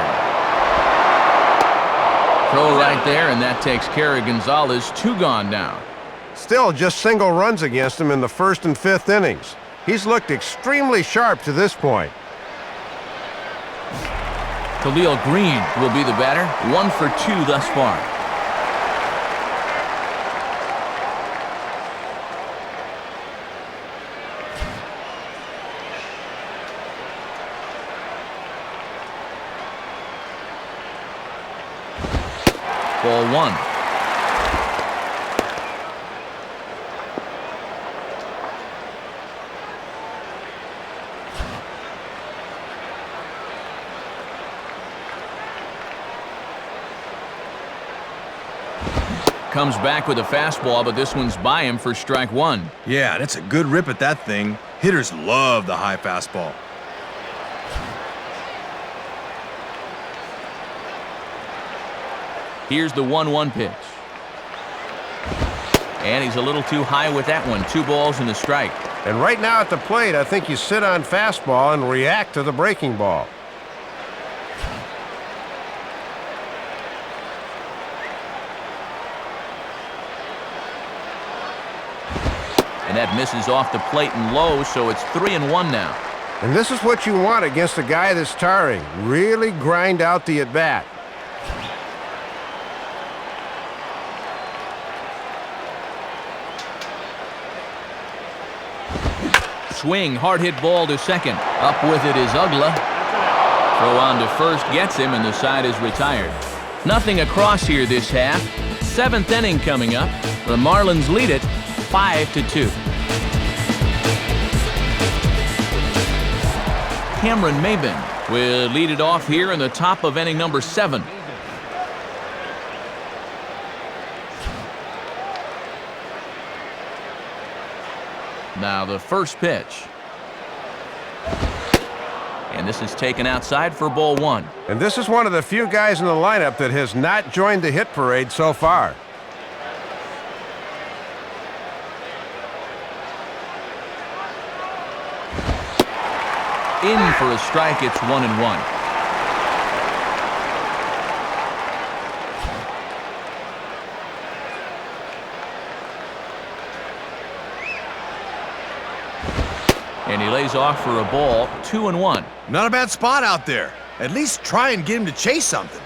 Throw right there, and that takes care of Gonzalez. 2 gone now. Still just single runs against him in the 1st and 5th innings. He's looked extremely sharp to this point. Khalil Green will be the batter. 1 for 2 thus far. Ball 1. Comes back with a fastball, but this one's by him for strike 1. Yeah, that's a good rip at that thing. Hitters love the high fastball. Here's the 1-1 pitch. And he's a little too high with that one. 2 balls and a strike. And right now at the plate, I think you sit on fastball and react to the breaking ball. And that misses off the plate and low, so it's 3-1 now. And this is what you want against a guy that's tiring. Really grind out the at-bat. Swing, hard hit ball to second. Up with it is Ugla. Throw on to first gets him, and the side is retired. Nothing across here this half. 7th inning coming up. The Marlins lead it 5-2. Cameron Maben will lead it off here in the top of inning number 7. Now the first pitch. And this is taken outside for ball 1. And this is one of the few guys in the lineup that has not joined the hit parade so far. In for a strike. It's 1-1. And he lays off for a ball. 2-1. Not a bad spot out there. At least try and get him to chase something.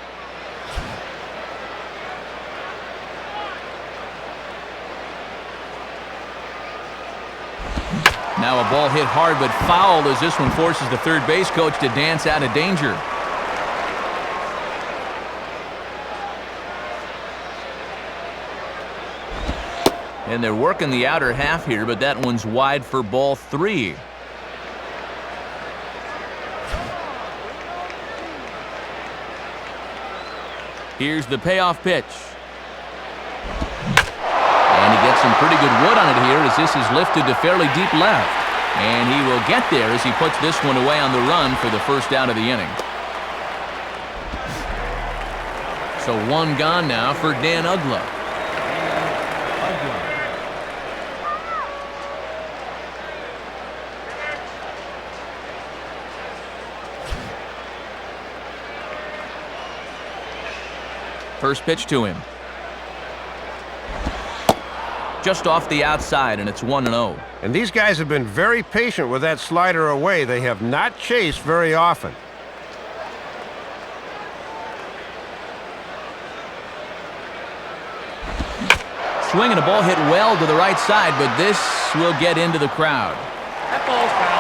Now a ball hit hard but fouled as this one forces the third base coach to dance out of danger. And they're working the outer half here, but that one's wide for ball 3. Here's the payoff pitch. And he gets some pretty good wood on it here as this is lifted to fairly deep left. And he will get there as he puts this one away on the run for the first out of the inning. So one gone now for Dan Uggla. First pitch to him. Just off the outside, and it's 1-0. And these guys have been very patient with that slider away. They have not chased very often. Swinging a ball hit well to the right side, but this will get into the crowd. That ball's foul.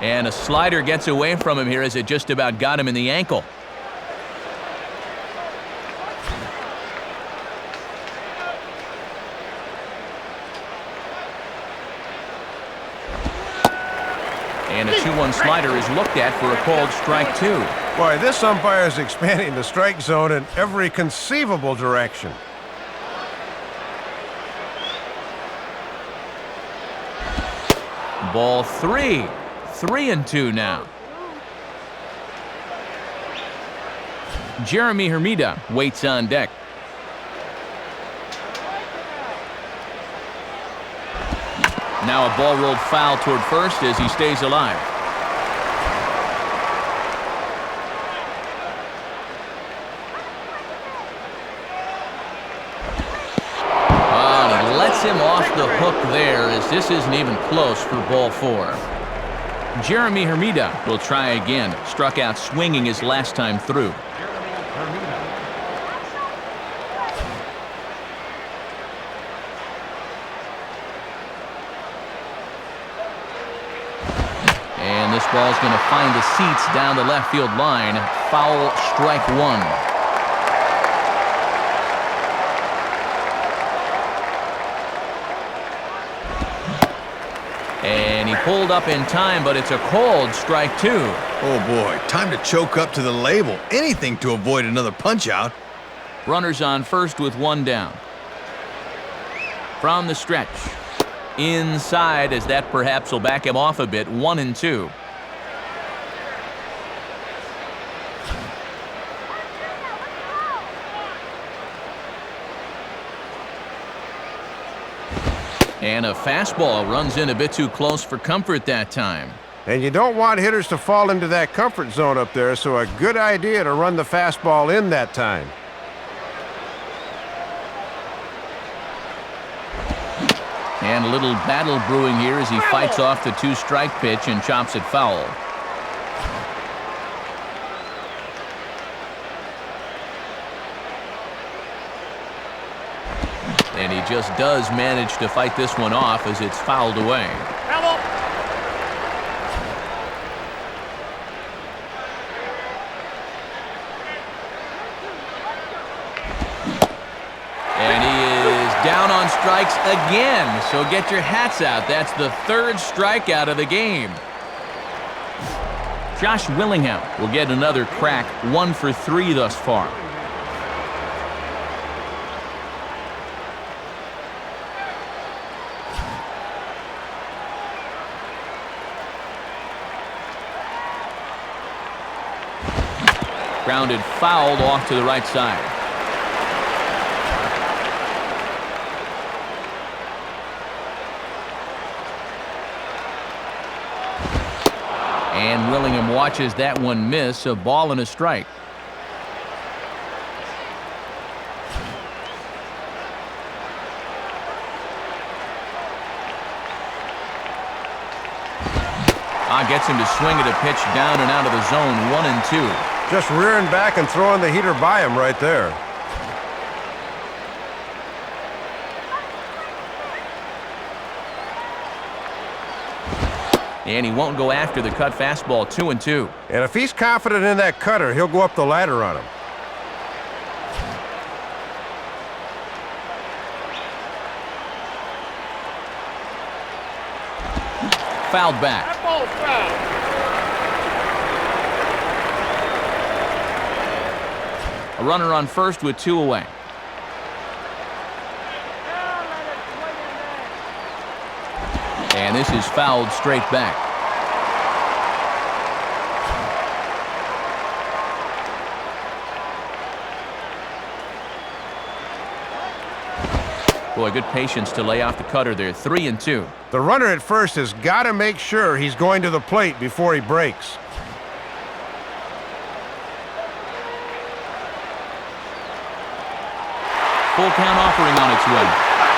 And a slider gets away from him here as it just about got him in the ankle. And a 2-1 slider is looked at for a called strike 2. Boy, this umpire is expanding the strike zone in every conceivable direction. Ball 3. 3-2 now. Jeremy Hermida waits on deck. Now a ball rolled foul toward first as he stays alive. Oh, and he lets him off the hook there as this isn't even close for ball 4. Jeremy Hermida will try again. Struck out swinging his last time through. And this ball's going to find the seats down the left field line. Foul, strike 1. And he pulled up in time, but it's a called strike 2. Oh boy, time to choke up to the label. Anything to avoid another punch-out. Runners on first with 1 down. From the stretch. Inside, as that perhaps will back him off a bit. 1-2. And a fastball runs in a bit too close for comfort that time. And you don't want hitters to fall into that comfort zone up there, so a good idea to run the fastball in that time. And a little battle brewing here as he fights off the 2-strike pitch and chops it foul. And he just does manage to fight this one off as it's fouled away. strikes again, so get your hats out. That's the third strikeout of the game. Josh Willingham will get another crack, 1 for 3 thus far. Grounded fouled off to the right side. And Willingham watches that one miss, a ball and a strike. Gets him to swing at a pitch down and out of the zone, 1-2. Just rearing back and throwing the heater by him right there. And he won't go after the cut fastball, 2-2. And if he's confident in that cutter, he'll go up the ladder on him. Fouled back. That ball's foul. A runner on first with 2 away. Now let it swing in there. And this is fouled straight back. Boy, good patience to lay off the cutter there, 3-2. The runner at first has got to make sure he's going to the plate before he breaks. Full count offering on its way.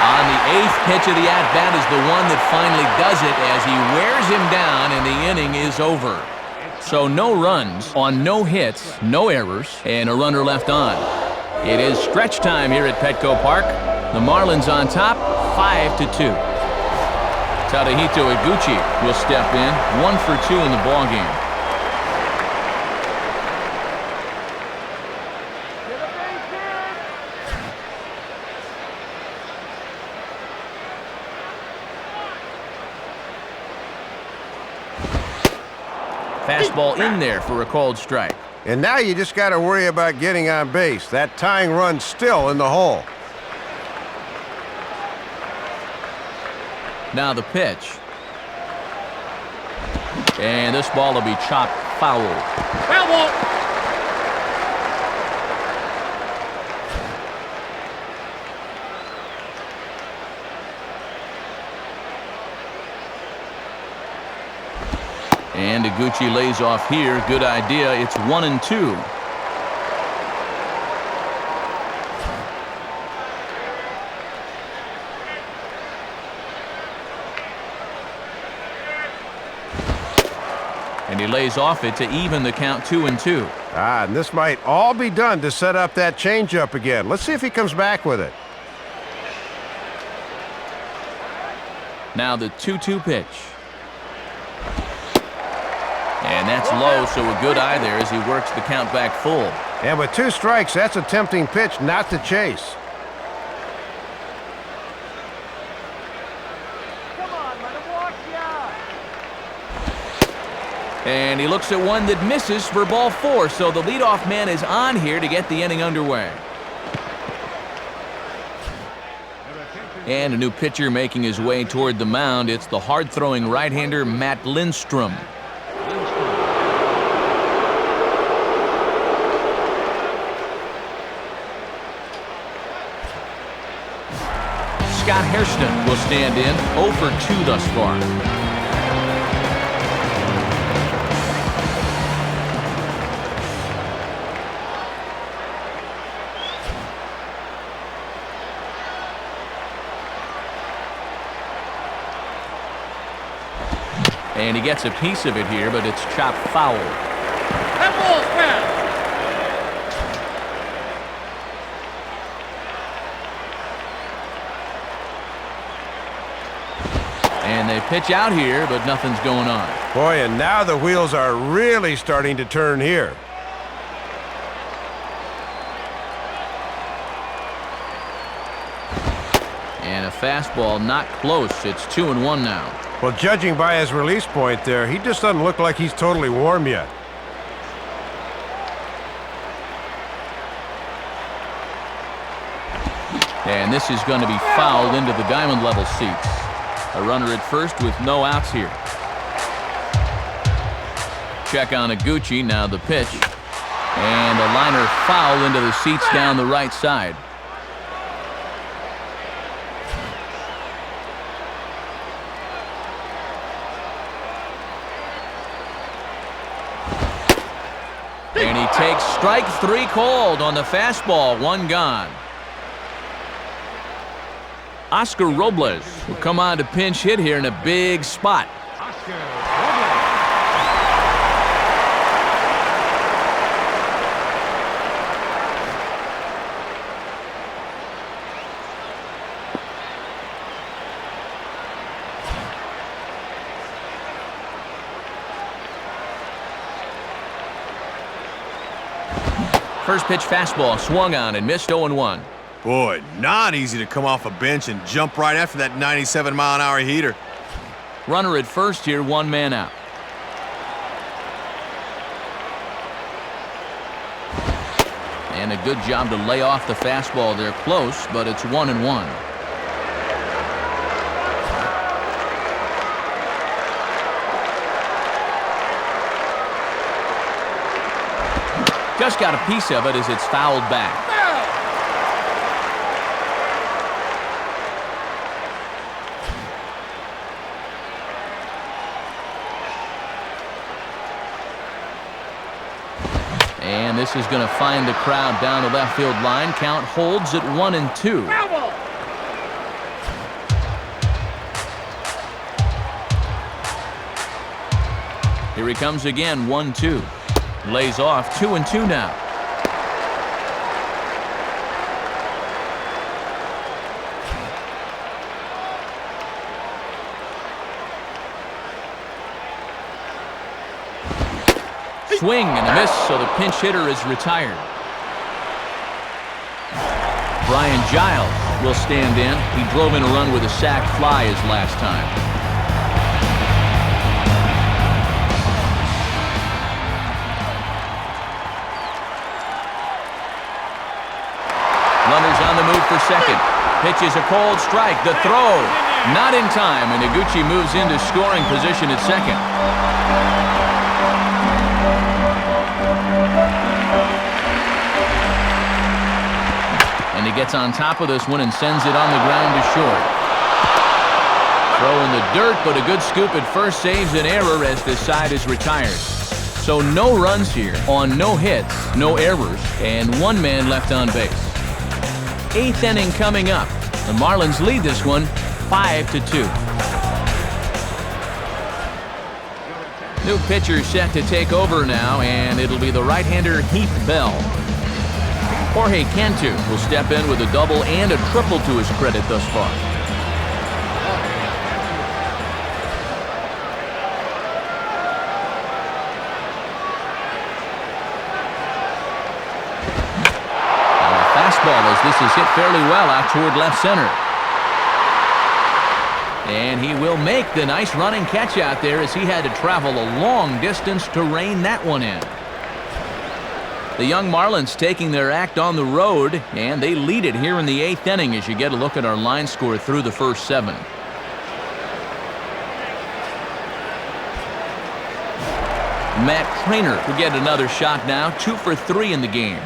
On the 8th pitch of the at-bat is the one that finally does it as he wears him down and the inning is over. So no runs on no hits, no errors, and a runner left on. It is stretch time here at Petco Park. The Marlins on top, 5-2. Tadahito Iguchi will step in, 1 for 2 in the ballgame. Get a base hit. Fastball in there for a called strike. And now you just got to worry about getting on base. That tying run's still in the hole. Now the pitch. And this ball will be chopped foul. Foul ball. And Iguchi lays off here. Good idea. It's 1-2. And he lays off it to even the count, 2-2. And this might all be done to set up that changeup again. Let's see if he comes back with it. Now the 2-2 pitch. And that's low, so a good eye there as he works the count back full. And with 2 strikes, that's a tempting pitch not to chase. Come on, let him walk you out. And he looks at one that misses for ball 4, so the leadoff man is on here to get the inning underway. And a new pitcher making his way toward the mound. It's the hard-throwing right-hander Matt Lindstrom. Scott Hairston will stand in, 0 for 2 thus far. And he gets a piece of it here, but it's chopped foul. That ball's foul. And they pitch out here, but nothing's going on. Boy, and now the wheels are really starting to turn here. And a fastball not close. It's 2-1 now. Well, judging by his release point there, he just doesn't look like he's totally warm yet. And this is going to be fouled into the diamond level seats. A runner at first with no outs here. Check on Iguchi, now the pitch. And a liner foul into the seats down the right side. And he takes strike 3 called on the fastball, 1 gone. Oscar Robles will come on to pinch hit here in a big spot. Oscar Robles. First pitch fastball swung on and missed 0-1. Boy, not easy to come off a bench and jump right after that 97-mile-an-hour heater. Runner at first here, 1 man out. And a good job to lay off the fastball there close, but it's 1-1. Just got a piece of it as it's fouled back. And this is going to find the crowd down the left field line. Count holds at 1-2. Foul ball. Here he comes again, 1-2. Lays off, 2-2 now. Swing and a miss, so the pinch hitter is retired. Brian Giles will stand in. He drove in a run with a sac fly his last time. Runners on the move for second. Pitch is a cold strike. The throw not in time, and Iguchi moves into scoring position at second. And he gets on top of this one and sends it on the ground to short. Throw in the dirt, but a good scoop at first saves an error as this side is retired. So no runs here on no hits, no errors, and 1 man left on base. 8th inning coming up. The Marlins lead this one 5-2. New pitcher set to take over now, and it'll be the right-hander Heath Bell. Jorge Cantu will step in with a double and a triple to his credit thus far. And a fastball as this is hit fairly well out toward left center. And he will make the nice running catch out there as he had to travel a long distance to rein that one in. The young Marlins taking their act on the road, and they lead it here in the 8th inning as you get a look at our line score through the first 7. Matt Trainer will get another shot now, 2 for 3 in the game.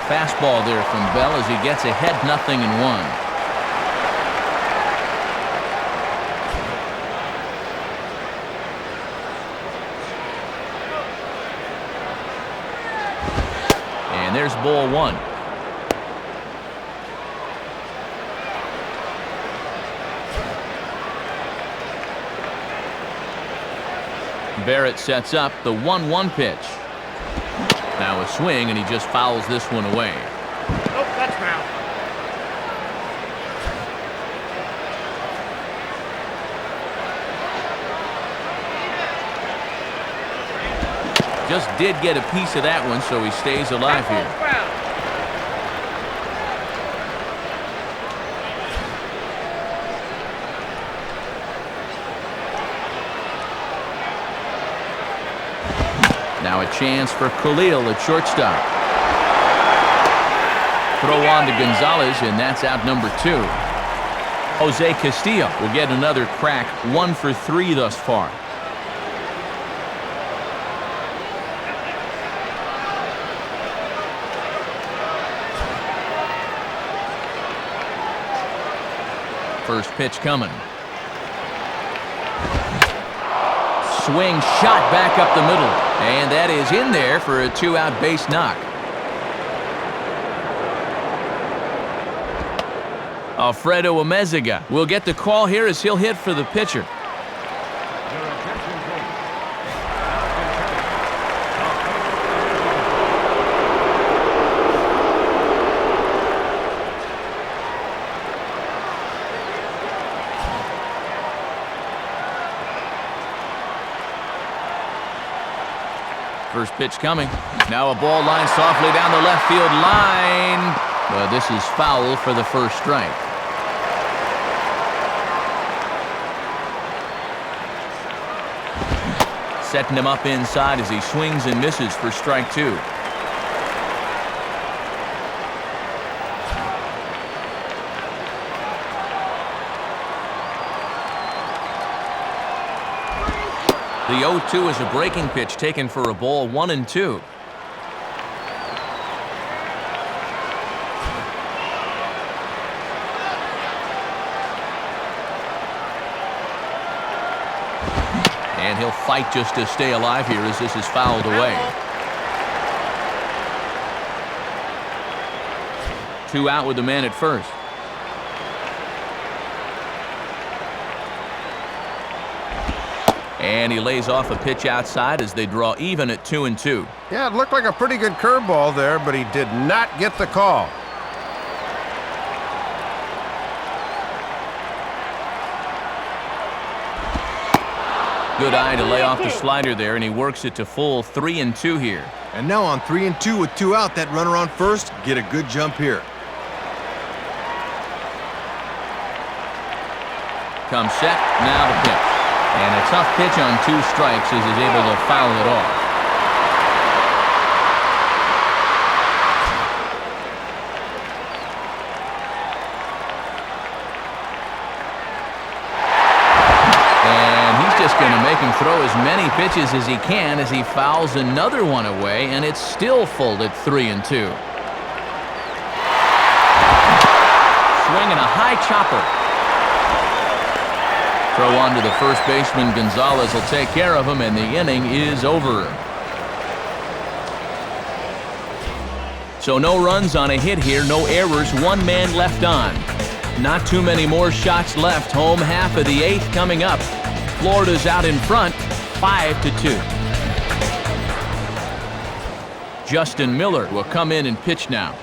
Fastball there from Bell as he gets ahead 0-1. And there's ball 1. Barrett sets up the 1-1 pitch. Now a swing, and he just fouls this one away. Nope, that's foul. Just did get a piece of that one, so he stays alive here. Foul. Now a chance for Khalil at shortstop. Throw on to Gonzalez, and that's out number 2. Jose Castillo will get another crack, 1 for 3 thus far. First pitch coming. Swing shot back up the middle, and that is in there for a 2-out base knock. Alfredo Amezaga will get the call here as he'll hit for the pitcher. First pitch coming. Now a ball line softly down the left field line. But this is foul for the first strike. Setting him up inside as he swings and misses for strike 2. The 0-2 is a breaking pitch taken for a ball, 1-2. And he'll fight just to stay alive here as this is fouled away. 2 out with the man at first. And he lays off a pitch outside as they draw even at 2-2. Yeah, it looked like a pretty good curveball there, but he did not get the call. Good eye to lay off the slider there, and he works it to full 3-2 here. And now on 3-2 with 2 out, that runner on first, get a good jump here. Comes set, now the pitch. And a tough pitch on 2 strikes as he's able to foul it off. And he's just going to make him throw as many pitches as he can as he fouls another one away, and it's still full at 3-2. Swinging a high chopper. Throw on to the first baseman. Gonzalez will take care of him, and the inning is over. So no runs on a hit here, no errors, 1 man left on. Not too many more shots left. Home half of the 8th coming up. Florida's out in front, 5-2. Justin Miller will come in and pitch now.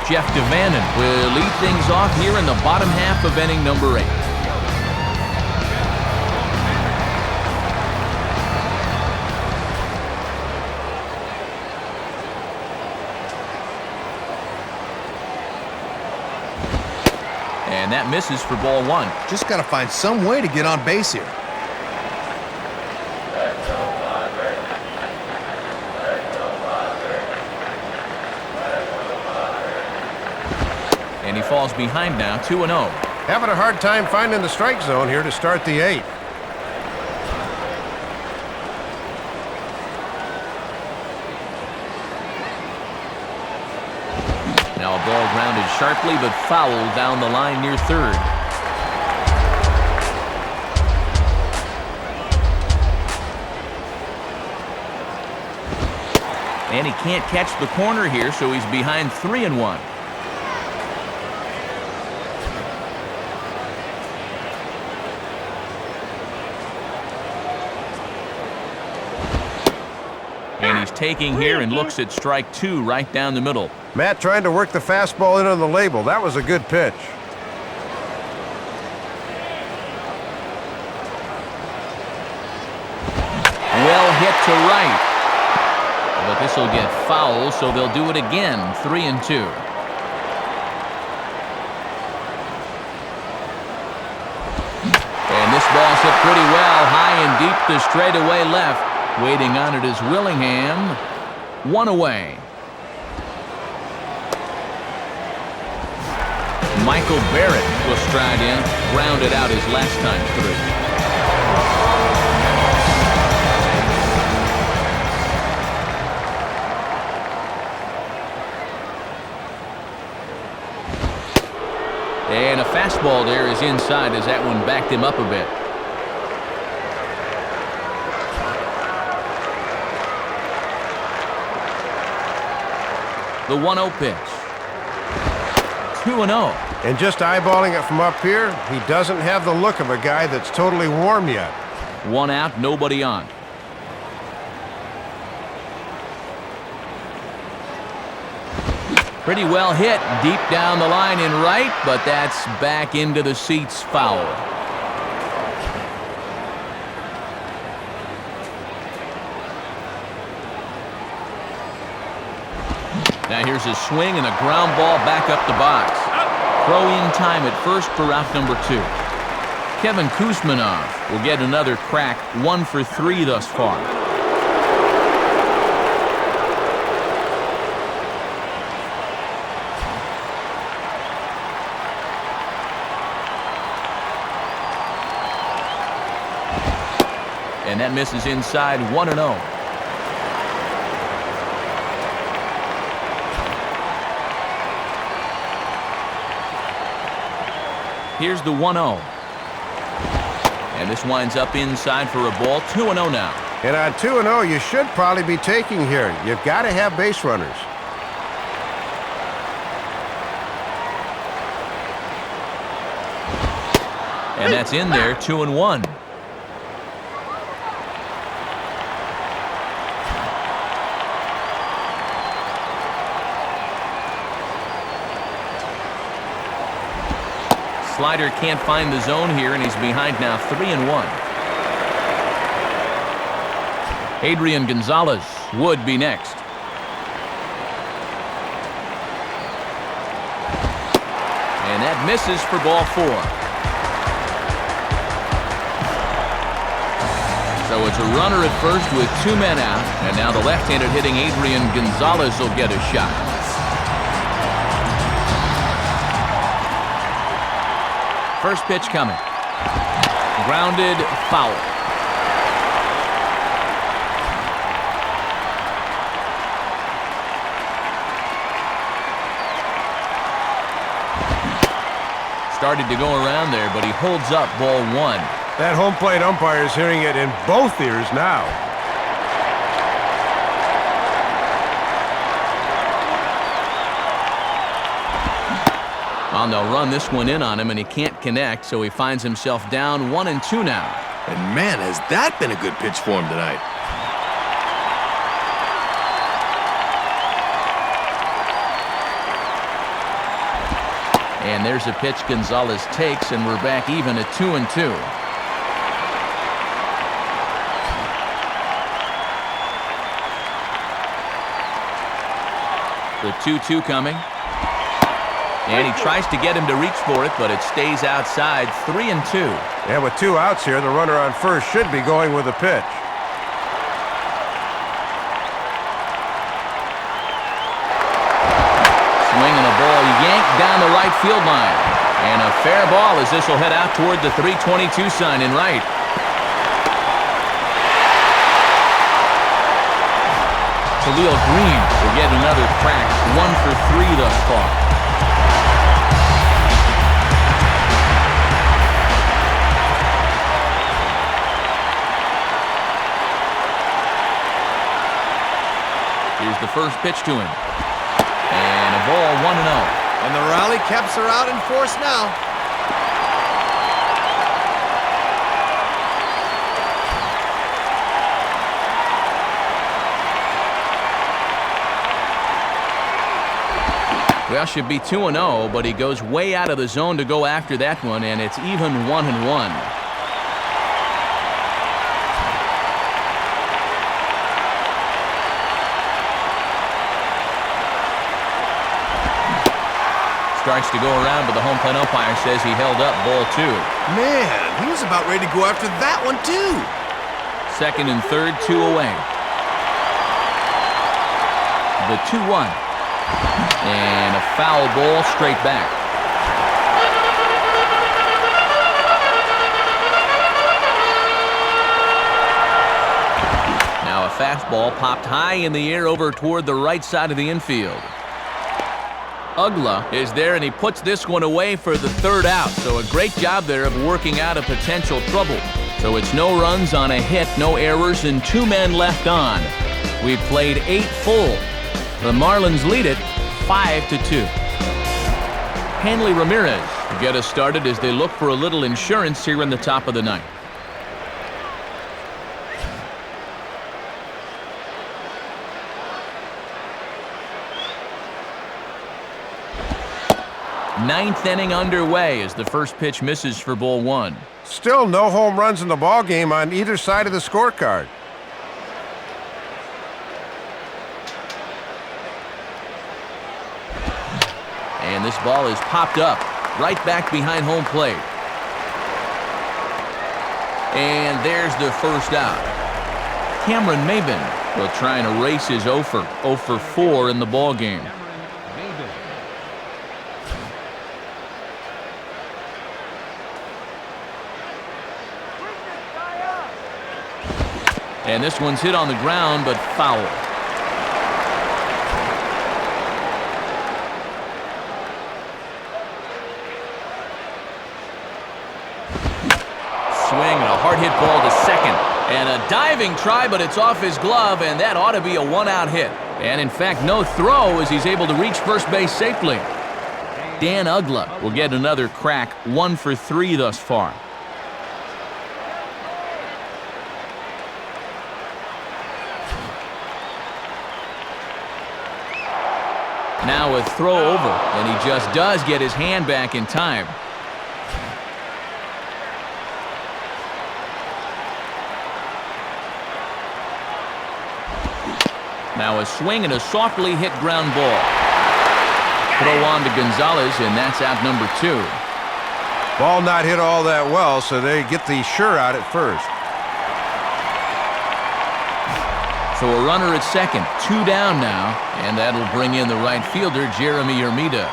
Jeff DeVannen will lead things off here in the bottom half of inning number 8. And that misses for ball 1. Just got to find some way to get on base here. And he falls behind now, 2-0. Having a hard time finding the strike zone here to start the 8th. Now a ball grounded sharply but fouled down the line near third. And he can't catch the corner here, so he's behind 3-1. taking here and looks at strike 2 right down the middle. Matt trying to work the fastball in on the label. That was a good pitch. Well hit to right. But this will get foul, so they'll do it again. 3-2. And this ball's hit pretty well. High and deep to straightaway left. Waiting on it is Willingham. 1 away. Michael Barrett will stride in. Grounded out his last time through. And a fastball there is inside as that one backed him up a bit. The 1-0 pitch. 2-0. And just eyeballing it from up here, he doesn't have the look of a guy that's totally warm yet. 1 out, nobody on. Pretty well hit deep down the line in right, but that's back into the seats, foul. Now here's a swing and a ground ball back up the box. Throw in time at first for out number 2. Kevin Kuzmanov will get another crack, 1 for 3 thus far. And that misses inside. 1-0. Here's the 1-0. And this winds up inside for a ball. 2-0 now. And on 2-0, you should probably be taking here. You've got to have base runners. And that's in there. 2-1. Slider can't find the zone here, and he's behind now. 3-1. Adrian Gonzalez would be next. And that misses for ball 4. So it's a runner at first with 2 men out, and now the left-handed hitting Adrian Gonzalez will get a shot. First pitch coming. Grounded, foul. Started to go around there, but he holds up ball 1. That home plate umpire is hearing it in both ears now. Well, they'll run this one in on him, and he can't connect, so he finds himself down 1-2 now. And man, has that been a good pitch for him tonight. And there's a pitch Gonzalez takes, and we're back even at 2-2. The 2-2 coming. And he tries to get him to reach for it, but it stays outside. 3-2. And with 2 outs here, the runner on first should be going with a pitch. Swinging a ball yanked down the right field line. And a fair ball as this will head out toward the 322 sign in right. Khalil Green will get another crack. 1 for 3 thus far. Here's the first pitch to him. And a ball, 1-0. And the rally caps are out in force now. Well, should be 2-0, but he goes way out of the zone to go after that one, and it's even 1-1. Starts to go around, but the home plate umpire says he held up ball 2. Man, he was about ready to go after that one, too. Second and third, 2 away. The 2-1. And a foul ball straight back. Now a fastball popped high in the air over toward the right side of the infield. Ugla is there, and he puts this one away for the third out. So a great job there of working out a potential trouble. So it's no runs on a hit, no errors, and 2 men left on. We've played 8 full. The Marlins lead it 5-2. Hanley Ramirez will get us started as they look for a little insurance here in the top of the ninth. Ninth inning underway as the first pitch misses for ball 1. Still no home runs in the ball game on either side of the scorecard. And this ball is popped up right back behind home plate. And there's the first out. Cameron Maben will try and erase his 0 for 4 in the ball game. And this one's hit on the ground, but foul. Swing and a hard hit ball to second. And a diving try, but it's off his glove, and that ought to be a 1-out hit. And in fact, no throw as he's able to reach first base safely. Dan Ugla will get another crack, 1 for 3 thus far. Now a throw over, and he just does get his hand back in time. Now a swing and a softly hit ground ball. Throw on to Gonzalez, and that's out number 2. Ball not hit all that well, so they get the sure out at first. So a runner at second, 2 down now, and that'll bring in the right fielder, Jeremy Ermida.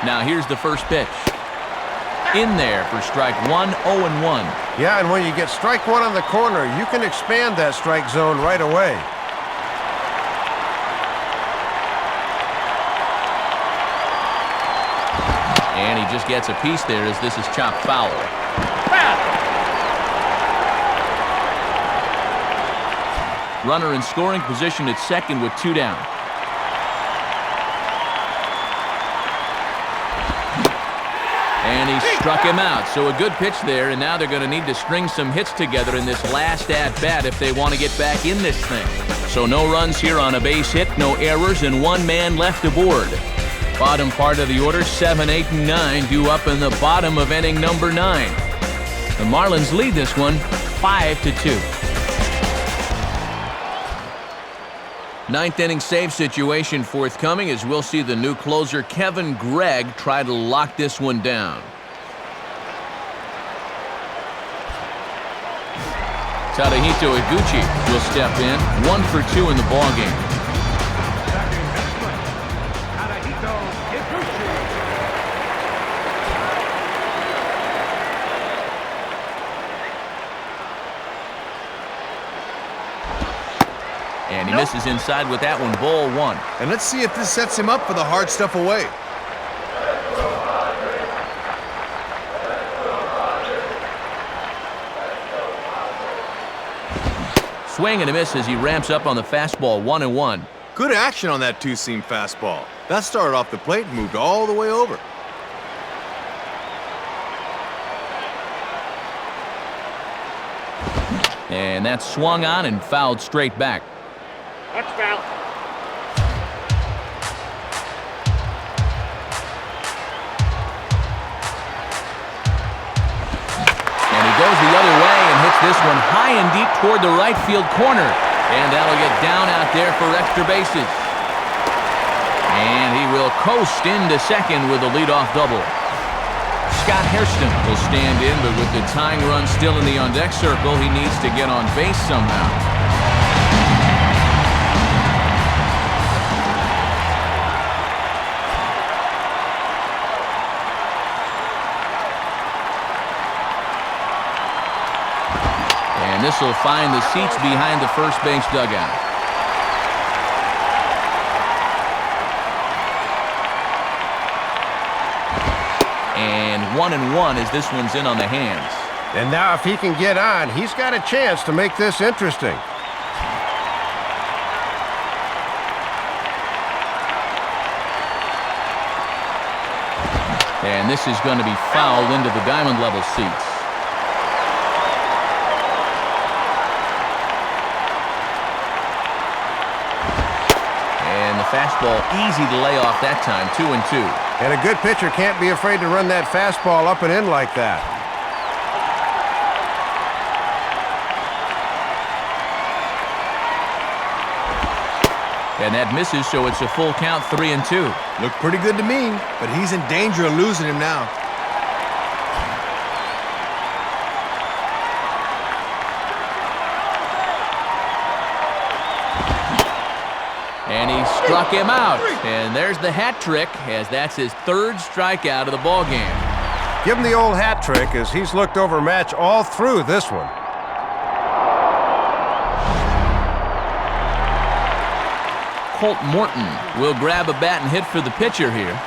Now here's the first pitch. In there for strike 1, 0-1. Yeah, and when you get strike 1 on the corner, you can expand that strike zone right away. And he just gets a piece there as this is chopped foul. Runner in scoring position at second with 2 down. And he struck him out. So a good pitch there, and now they're going to need to string some hits together in this last at-bat if they want to get back in this thing. So no runs here on a base hit, no errors, and 1 man left aboard. Bottom part of the order, 7, 8, and 9 due up in the bottom of inning number 9. The Marlins lead this one 5-2. Ninth inning save situation forthcoming as we'll see the new closer Kevin Gregg try to lock this one down. Tadahito Iguchi will step in, 1 for 2 in the ballgame. And he misses inside with that one, ball 1. And let's see if this sets him up for the hard stuff away. Swing and a miss as he ramps up on the fastball, 1-1. Good action on that 2-seam fastball. That started off the plate and moved all the way over. And that's swung on and fouled straight back. That's foul. And he goes the other way and hits this one high and deep toward the right field corner. And that'll get down out there for extra bases. And he will coast into second with a leadoff double. Scott Hairston will stand in, but with the tying run still in the on-deck circle, he needs to get on base somehow. And this will find the seats behind the first base dugout. And 1-1 as this one's in on the hands. And now if he can get on, he's got a chance to make this interesting. And this is going to be fouled into the diamond level seats. And the fastball easy to lay off that time, 2-2. And a good pitcher can't be afraid to run that fastball up and in like that. And that misses, so it's a full count, 3-2. Looked pretty good to me, but he's in danger of losing him now. And he struck him out. And there's the hat trick, as that's his third strikeout of the ballgame. Give him the old hat trick, as he's looked overmatched all through this one. Colt Morton will grab a bat and hit for the pitcher here.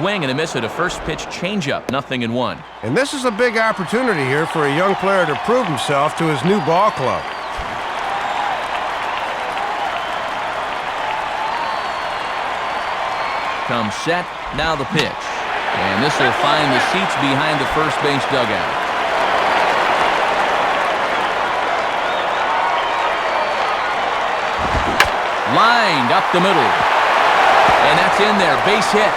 Swing and a miss at a first pitch changeup, 0-1. And this is a big opportunity here for a young player to prove himself to his new ball club. Comes set, now the pitch. And this will find the seats behind the first base dugout. Lined up the middle. And that's in there, base hit.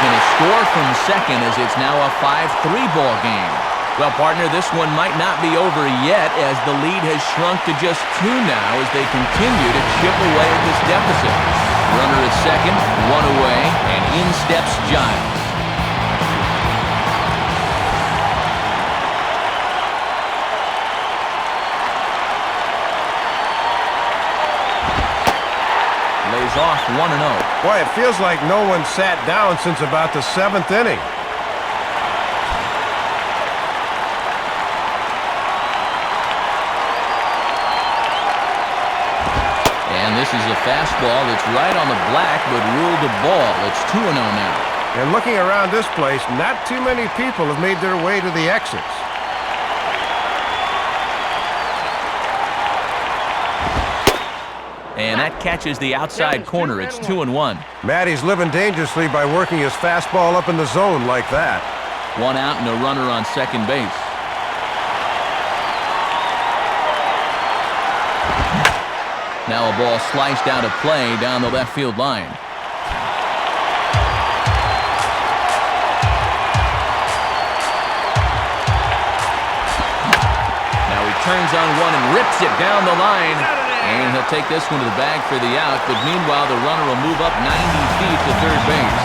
Going to score from second as it's now a 5-3 ball game. Well, partner, this one might not be over yet as the lead has shrunk to just 2 now as they continue to chip away at this deficit. Runner at second, 1 away, and in steps Giles. Lays off 1-0. Boy, it feels like no one sat down since about the 7th inning. And this is a fastball that's right on the black, but ruled a ball. It's 2-0 now. And looking around this place, not too many people have made their way to the exits. And that catches the outside corner. It's 2-1. Matty's living dangerously by working his fastball up in the zone like that. 1 out and a runner on second base. Now a ball sliced out of play down the left field line. Now he turns on one and rips it down the line. And he'll take this one to the bag for the out, but meanwhile the runner will move up 90 feet to third base.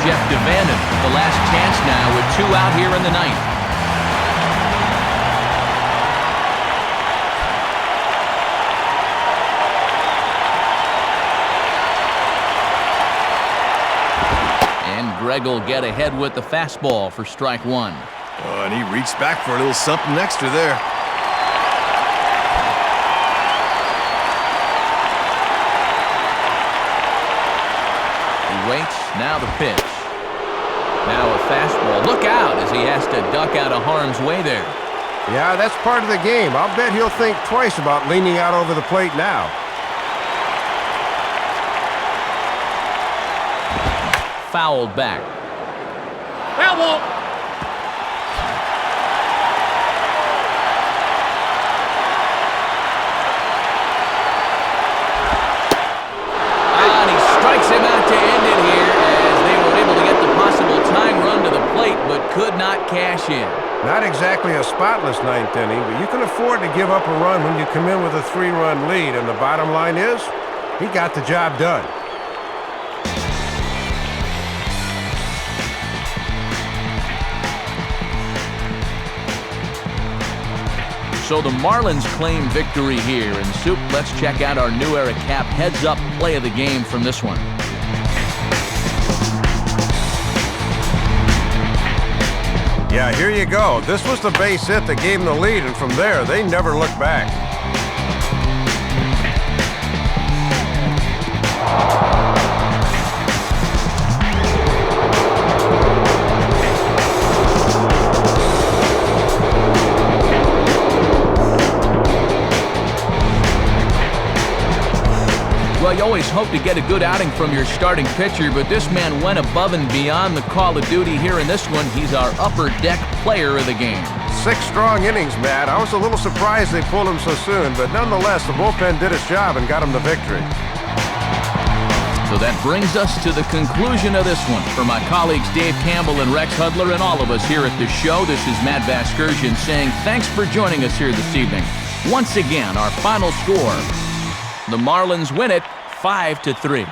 Jeff Devannon, the last chance now with 2 out here in the ninth. And Greg will get ahead with the fastball for strike 1. Oh, and he reached back for a little something extra there. waits. Now the pitch. Now a fastball. Look out as he has to duck out of harm's way there. Yeah, that's part of the game. I'll bet he'll think twice about leaning out over the plate now. Fouled back. Foul ball. And he strikes him out to end it here as they were able to get the possible tying run to the plate but could not cash in. Not exactly a spotless ninth inning, but you can afford to give up a run when you come in with a 3-run lead, and the bottom line is, he got the job done. So the Marlins claim victory here. And Soup, let's check out our new era cap heads-up play of the game from this one. Yeah, here you go. This was the base hit that gave them the lead, and from there, they never looked back. Well, you always hope to get a good outing from your starting pitcher, but this man went above and beyond the call of duty here in this one. He's our upper deck player of the game. 6 strong innings, Matt. I was a little surprised they pulled him so soon, but nonetheless, the bullpen did its job and got him the victory. So that brings us to the conclusion of this one. For my colleagues Dave Campbell and Rex Hudler and all of us here at the show, this is Matt Vasgersian saying thanks for joining us here this evening. Once again, our final score. The Marlins win it 5-3.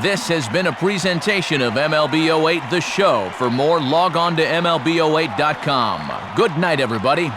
This has been a presentation of MLB 08 The Show. For more, log on to MLB08.com. Good night, everybody.